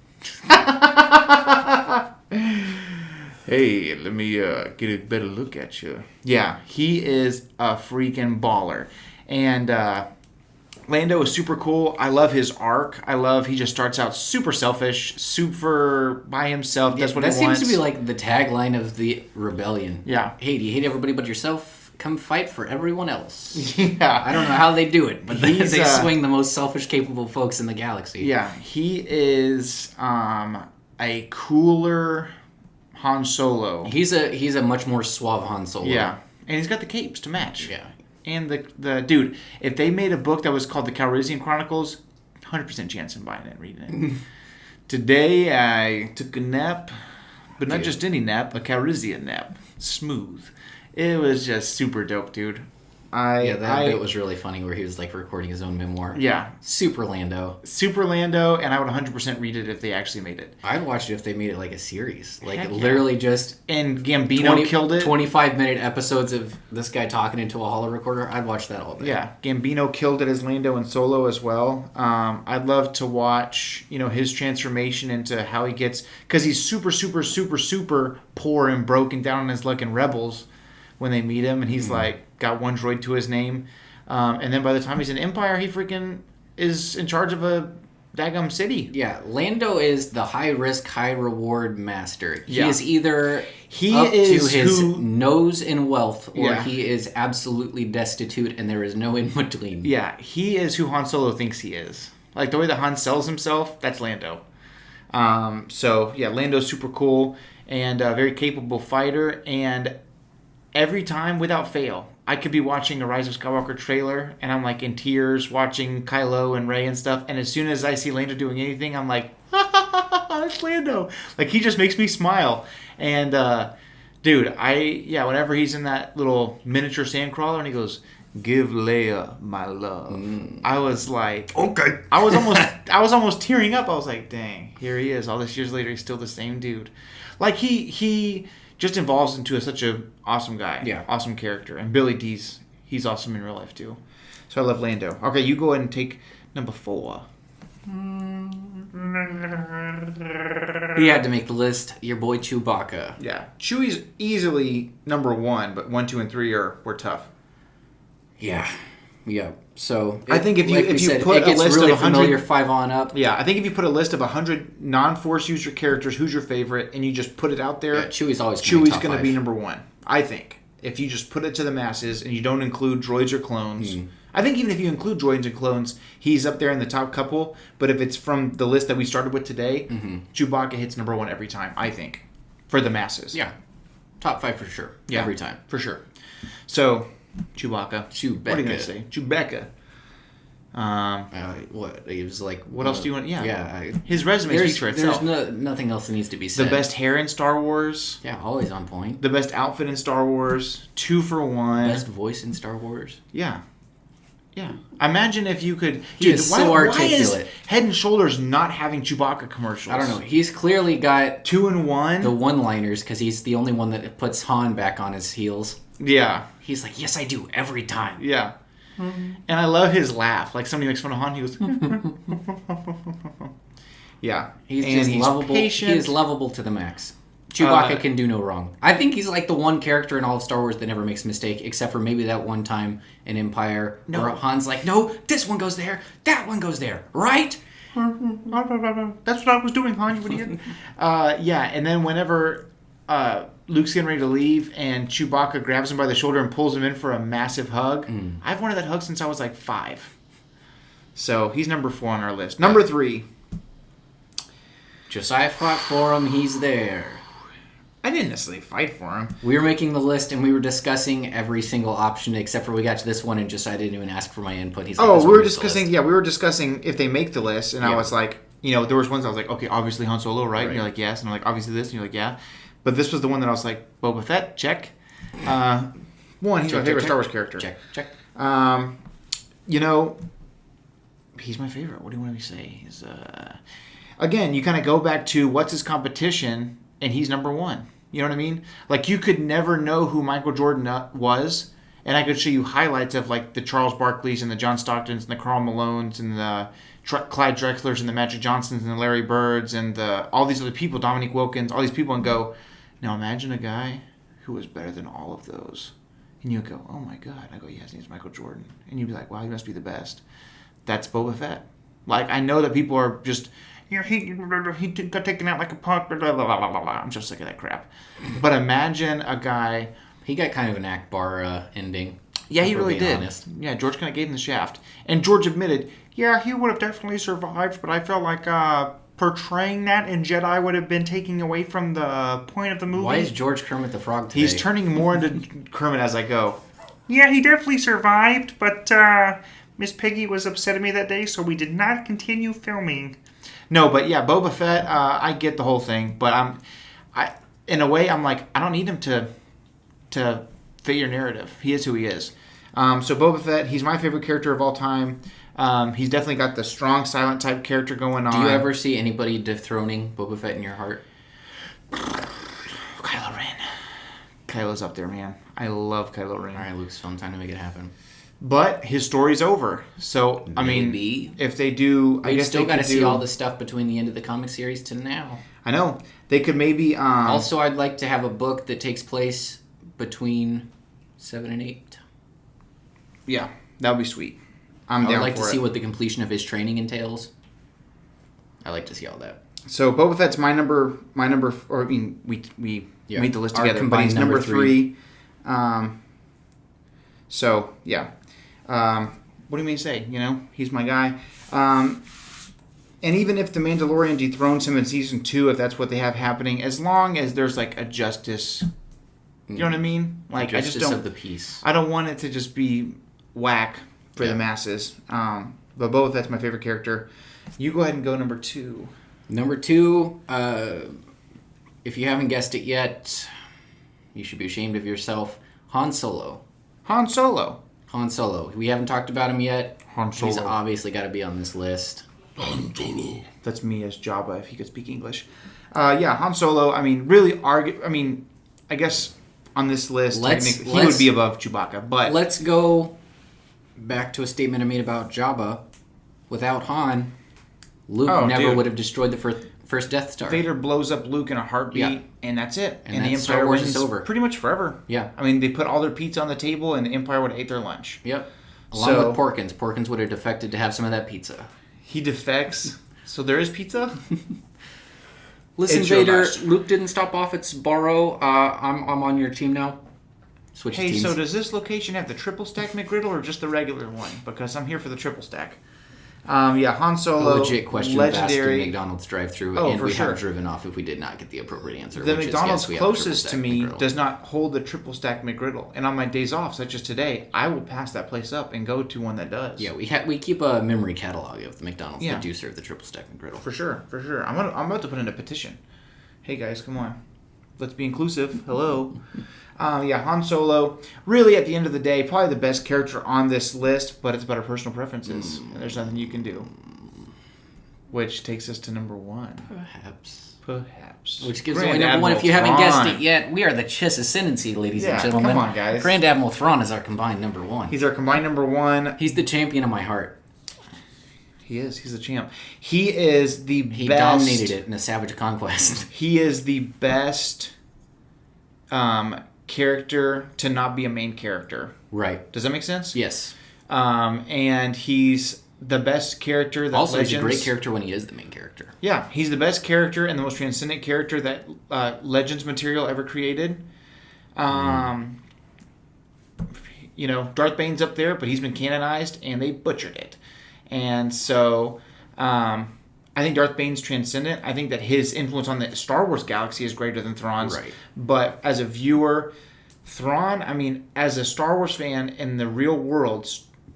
Hey, let me get a better look at you. Yeah, he is a freaking baller. And Lando is super cool. I love his arc. He just starts out super selfish, super by himself, does what he wants. That seems to be like the tagline of the rebellion. Yeah. Hey, do you hate everybody but yourself? Come fight for everyone else. Yeah. I don't know how they do it, but they swing the most selfish, capable folks in the galaxy. Yeah, he is a cooler Han Solo. He's a much more suave Han Solo. Yeah, and he's got the capes to match. Yeah. And the dude, if they made a book that was called the Calrissian Chronicles, 100% chance in buying it and reading it. Today I took a nap, but not just any nap, a Calrissian nap. Smooth. It was just super dope, dude. That bit was really funny where he was like recording his own memoir. Yeah. Super Lando, and I would 100% read it if they actually made it. I'd watch it if they made it like a series. Like, Heck yeah. literally just... And Gambino killed it. 25-minute episodes of this guy talking into a holo recorder. I'd watch that all day. Yeah. Gambino killed it as Lando and Solo as well. I'd love to watch, his transformation into how he gets... Because he's super, super, super, super poor and broken down on his luck in Rebels when they meet him. And he's got one droid to his name. And then by the time he's in Empire, he freaking is in charge of a daggum city. Yeah, Lando is the high-risk, high-reward master. He is either up to his nose in wealth, or he is absolutely destitute, and there is no in-between. Yeah, he is who Han Solo thinks he is. Like, the way that Han sells himself, that's Lando. Lando's super cool, and a very capable fighter, and every time, without fail, I could be watching a Rise of Skywalker trailer, and I'm like in tears watching Kylo and Rey and stuff, and as soon as I see Lando doing anything, I'm like, ha ha ha ha, that's Lando. Like, he just makes me smile. And, whenever he's in that little miniature sandcrawler and he goes, "Give Leia my love," I was like, okay. I was almost tearing up. I was like, dang, here he is. All these years later, he's still the same dude. Like, he just evolves into such an awesome guy. Awesome character. And Billy D's, he's awesome in real life too. So I love Lando. Okay, you go ahead and take number 4. He had to make the list. Your boy Chewbacca. Yeah. Chewie's easily number 1, but 1, 2, and 3 were tough. Yeah. So I think if you said, put a list really of 100, familiar 5 on up. Yeah, I think if you put a list of 100 non-Force user characters, who's your favorite, and you just put it out there, Chewie's going to be number 1. I think if you just put it to the masses and you don't include droids or clones. I think even if you include droids and clones, he's up there in the top couple. But if it's from the list that we started with today, Chewbacca hits number 1 every time. I think for the masses. Yeah, top 5 for sure. Yeah, every time for sure. So. Chewbacca. What are you going to say? Chewbacca. What? He was like... What else do you want? Yeah. Yeah. His resume speaks for itself. There's nothing else that needs to be said. The best hair in Star Wars. Yeah, always on point. The best outfit in Star Wars. 2 for 1. Best voice in Star Wars. Yeah. Imagine if you could... He is so articulate. Why is Head and Shoulders not having Chewbacca commercials? I don't know. He's clearly got... 2 and 1. The one-liners, because he's the only one that puts Han back on his heels. Yeah. He's like, yes, I do, every time. Yeah. And I love his laugh. Like, somebody makes fun of Han, he goes... Yeah. He's lovable. Patient. He is lovable to the max. Chewbacca can do no wrong. I think he's like the one character in all of Star Wars that never makes a mistake, except for maybe that one time in Empire where Han's like, no, this one goes there, that one goes there, right? That's what I was doing, Han, you idiot. And then whenever Luke's getting ready to leave, and Chewbacca grabs him by the shoulder and pulls him in for a massive hug. I've wanted that hug since I was like 5. So he's number 4 on our list. Number 3. Josiah fought for him. He's there. I didn't necessarily fight for him. We were making the list, and we were discussing every single option except for we got to this one, and Josiah didn't even ask for my input. He's like, Oh, we were discussing. Yeah, we were discussing if they make the list, and I was like, there was ones I was like, okay, obviously Han Solo, right? And you're like, yes, and I'm like, obviously this, and you're like, yeah. But this was the one that I was like, Boba Fett, check. One, he's my favorite Star Wars character. Check. He's my favorite. What do you want me to say? He's, again, you kind of go back to what's his competition, and he's number 1. You know what I mean? Like, you could never know who Michael Jordan was, and I could show you highlights of, like, the Charles Barkleys and the John Stocktons and the Karl Malones and the Clyde Drexlers and the Magic Johnsons and the Larry Birds and all these other people, Dominique Wilkins, all these people, and go, now imagine a guy who was better than all of those. And you go, oh my God. I go, yes, he's Michael Jordan. And you'd be like, wow, he must be the best. That's Boba Fett. Like, I know that people are just... he got taken out like a punk. Blah, blah, blah, blah, blah. I'm just sick of that crap. But imagine a guy. He got kind of an Akbar ending. Yeah, he really did. Honest. Yeah, George kind of gave him the shaft. And George admitted, yeah, he would have definitely survived, but I felt like portraying that in Jedi would have been taking away from the point of the movie. Why is George Kermit the Frog today? He's turning more into Kermit as I go. Yeah, he definitely survived, but Miss Piggy was upset at me that day, so we did not continue filming. No, but yeah, Boba Fett, I get the whole thing, but in a way, I'm like, I don't need him to fit your narrative. He is who he is. So Boba Fett, he's my favorite character of all time. He's definitely got the strong, silent type character going on. Do you ever see anybody dethroning Boba Fett in your heart? Kylo Ren. Kylo's up there, man. I love Kylo Ren. All right, Lucasfilm, time to make it happen. But his story's over. So, Maybe. I mean, if they do... I We've guess still got to see all the stuff between the end of the comic series to now. I know. They could maybe... Also, I'd like to have a book that takes place between 7 and 8. Yeah, that would be sweet. I'm down for it. I would like to see what the completion of his training entails. I like to see all that. So Boba Fett's my number. Or I mean, we made the list together, but he's number 3. So yeah. What do you mean to say? He's my guy. And even if the Mandalorian dethrones him in season 2, if that's what they have happening, as long as there's like a justice, you know what I mean? Like Justice I just don't of the peace. I don't want it to just be whack for the masses. But Boba Fett's my favorite character. You go ahead and go number 2. Number 2, if you haven't guessed it yet, you should be ashamed of yourself. Han Solo. Han Solo. Han Solo. We haven't talked about him yet. Han Solo. He's obviously got to be on this list. Han Solo. That's me as Jabba if he could speak English. Yeah, Han Solo. I mean, really I guess on this list, he would be above Chewbacca. But let's go back to a statement I made about Jabba. Without Han, Luke never would have destroyed the first Death Star. Vader blows up Luke in a heartbeat, and that's it. And the Star Empire Wars wins is over. Pretty much forever. Yeah. I mean, they put all their pizza on the table, and the Empire would have ate their lunch. Yep. Along with Porkins. Porkins would have defected to have some of that pizza. He defects. So there is pizza? Listen, Vader, Luke didn't stop off at Sbarro. I'm on your team now. Switch teams. So does this location have the triple stack McGriddle or just the regular one? Because I'm here for the triple stack. Han Solo. A legit question legendary. of asking McDonald's drive-thru, and we have driven off if we did not get the appropriate answer. The McDonald's closest to me does not hold the triple stack McGriddle, and on my days off, such as today, I will pass that place up and go to one that does. Yeah, we keep a memory catalog of the McDonald's that do serve the triple stack McGriddle. For sure. I'm about to put in a petition. Hey guys, come on, let's be inclusive. Hello. Han Solo, really at the end of the day, probably the best character on this list, but it's about our personal preferences, and there's nothing you can do. Which takes us to number 1. Perhaps. Which gives away number 1 if you haven't guessed it yet. We are the Chiss Ascendancy, ladies and gentlemen. Come on, guys. Grand Admiral Thrawn is our combined number 1. He's our combined number 1. He's the champion of my heart. He is. He's the champ. He is the best. He dominated it in a Savage Conquest. He is the best character to not be a main character. Right. Does that make sense? Yes. And he's the best character that Also, Legends... he's a great character when he is the main character. Yeah, he's the best character and the most transcendent character that Legends material ever created. You know, Darth Bane's up there, but he's been canonized, and they butchered it. And so, I think Darth Bane's transcendent. I think that his influence on the Star Wars galaxy is greater than Thrawn's. Right. But as a viewer, Thrawn, I mean, as a Star Wars fan in the real world,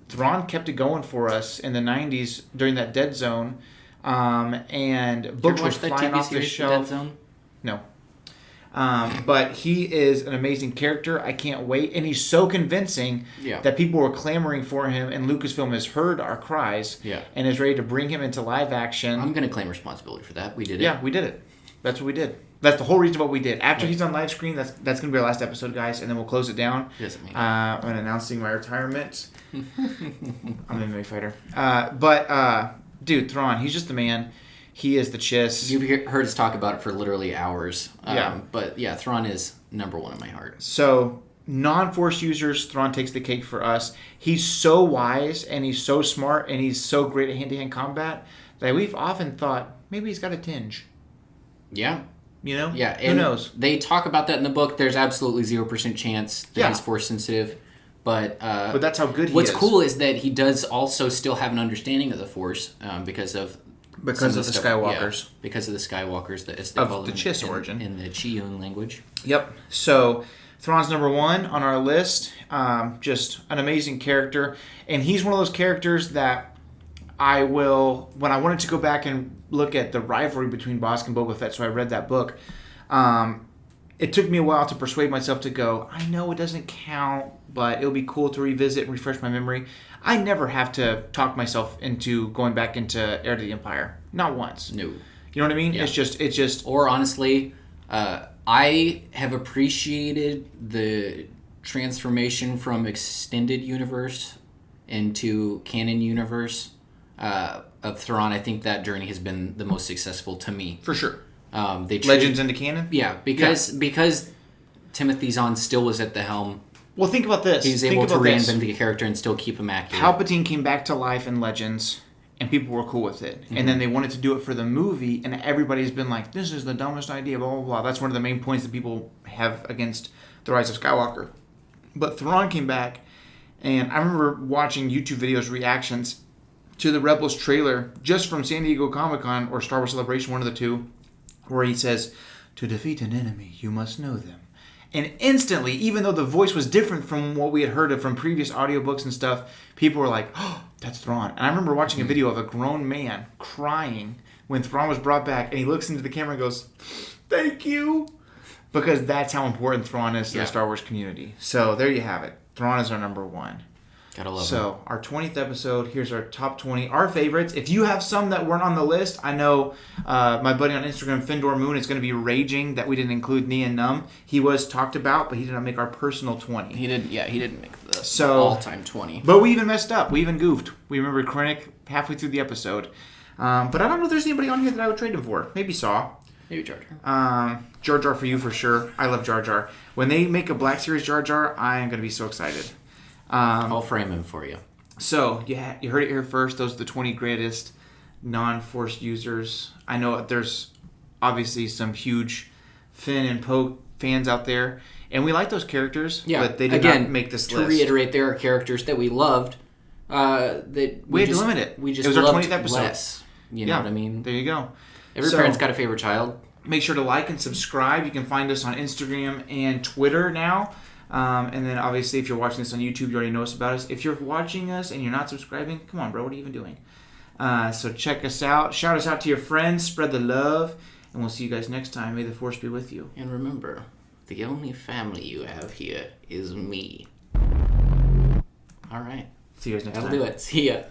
Thrawn kept it going for us in the 90s during that Dead Zone. And books were flying off the shelf. Dead Zone? No. But he is an amazing character. I can't wait. And he's so convincing that people were clamoring for him, and Lucasfilm has heard our cries and is ready to bring him into live action. I'm going to claim responsibility for that. We did it. Yeah, we did it. That's what we did. That's the whole reason what we did. After he's on live screen, that's going to be our last episode, guys, and then we'll close it down. I'm announcing my retirement. I'm an MMA fighter. Dude, Thrawn, he's just the man. He is the Chiss. You've heard us talk about it for literally hours. But yeah, Thrawn is number one in my heart. So, non-Force users, Thrawn takes the cake for us. He's so wise, and he's so smart, and he's so great at hand-to-hand combat that we've often thought maybe he's got a tinge. Yeah. You know? Yeah. Who knows? They talk about that in the book. There's absolutely 0% chance that he's Force sensitive. But that's how good he is. What's cool is that he does also still have an understanding of the Force because of the Skywalkers. Yeah, because of the Skywalkers, as they call them the Chiss origin. In the Chiyun language. Yep. So, Thrawn's number one on our list. Just an amazing character. And he's one of those characters that I will... When I wanted to go back and look at the rivalry between Bossk and Boba Fett, so I read that book, it took me a while to persuade myself to go, I know it doesn't count, but it'll be cool to revisit and refresh my memory. I never have to talk myself into going back into Heir to the Empire. Not once. No. You know what I mean? Yeah. It's just... Or honestly, I have appreciated the transformation from extended universe into canon universe of Thrawn. I think that journey has been the most successful to me. For sure. Legends into canon? Yeah, because Timothy Zahn still was at the helm. Well, think about this. He was able to reinvent the character and still keep him accurate. Palpatine came back to life in Legends, and people were cool with it. Mm-hmm. And then they wanted to do it for the movie, and everybody's been like, this is the dumbest idea, blah, blah, blah. That's one of the main points that people have against The Rise of Skywalker. But Thrawn came back, and I remember watching YouTube videos, reactions to the Rebels trailer, just from San Diego Comic-Con or Star Wars Celebration, one of the two, where he says, to defeat an enemy, you must know them. And instantly, even though the voice was different from what we had heard of from previous audiobooks and stuff, people were like, oh, that's Thrawn. And I remember watching a video of a grown man crying when Thrawn was brought back, and he looks into the camera and goes, thank you. Because that's how important Thrawn is to the Star Wars community. So there you have it. Thrawn is our number one. Gotta love him. So, our 20th episode, here's our top 20, our favorites. If you have some that weren't on the list, I know my buddy on Instagram, Findor Moon, is going to be raging that we didn't include Nia Num. He was talked about, but he did not make our personal 20. He didn't make the all-time 20. But we even messed up. We even goofed. We remembered Krennic halfway through the episode. But I don't know if there's anybody on here that I would trade him for. Maybe Saw. Maybe Jar Jar. Jar Jar for you for sure. I love Jar Jar. When they make a Black Series Jar Jar, I am going to be so excited. I'll frame him for you. So, you heard it here first. Those are the 20 greatest non-Force users. I know there's obviously some huge Finn and Poe fans out there, and we like those characters, but they did not make this list. To reiterate, there are characters that we loved that we had to limit it. We just it was our loved 20th episode. Less. You know what I mean? There you go. Every parent's got a favorite child. Make sure to like and subscribe. You can find us on Instagram and Twitter now. And then obviously if you're watching this on YouTube, you already know about us. If you're watching us and you're not subscribing, come on, bro, what are you even doing? So check us out. Shout us out to your friends. Spread the love. And we'll see you guys next time. May the Force be with you. And remember, the only family you have here is me. All right. See you guys next time. That'll do it. See ya.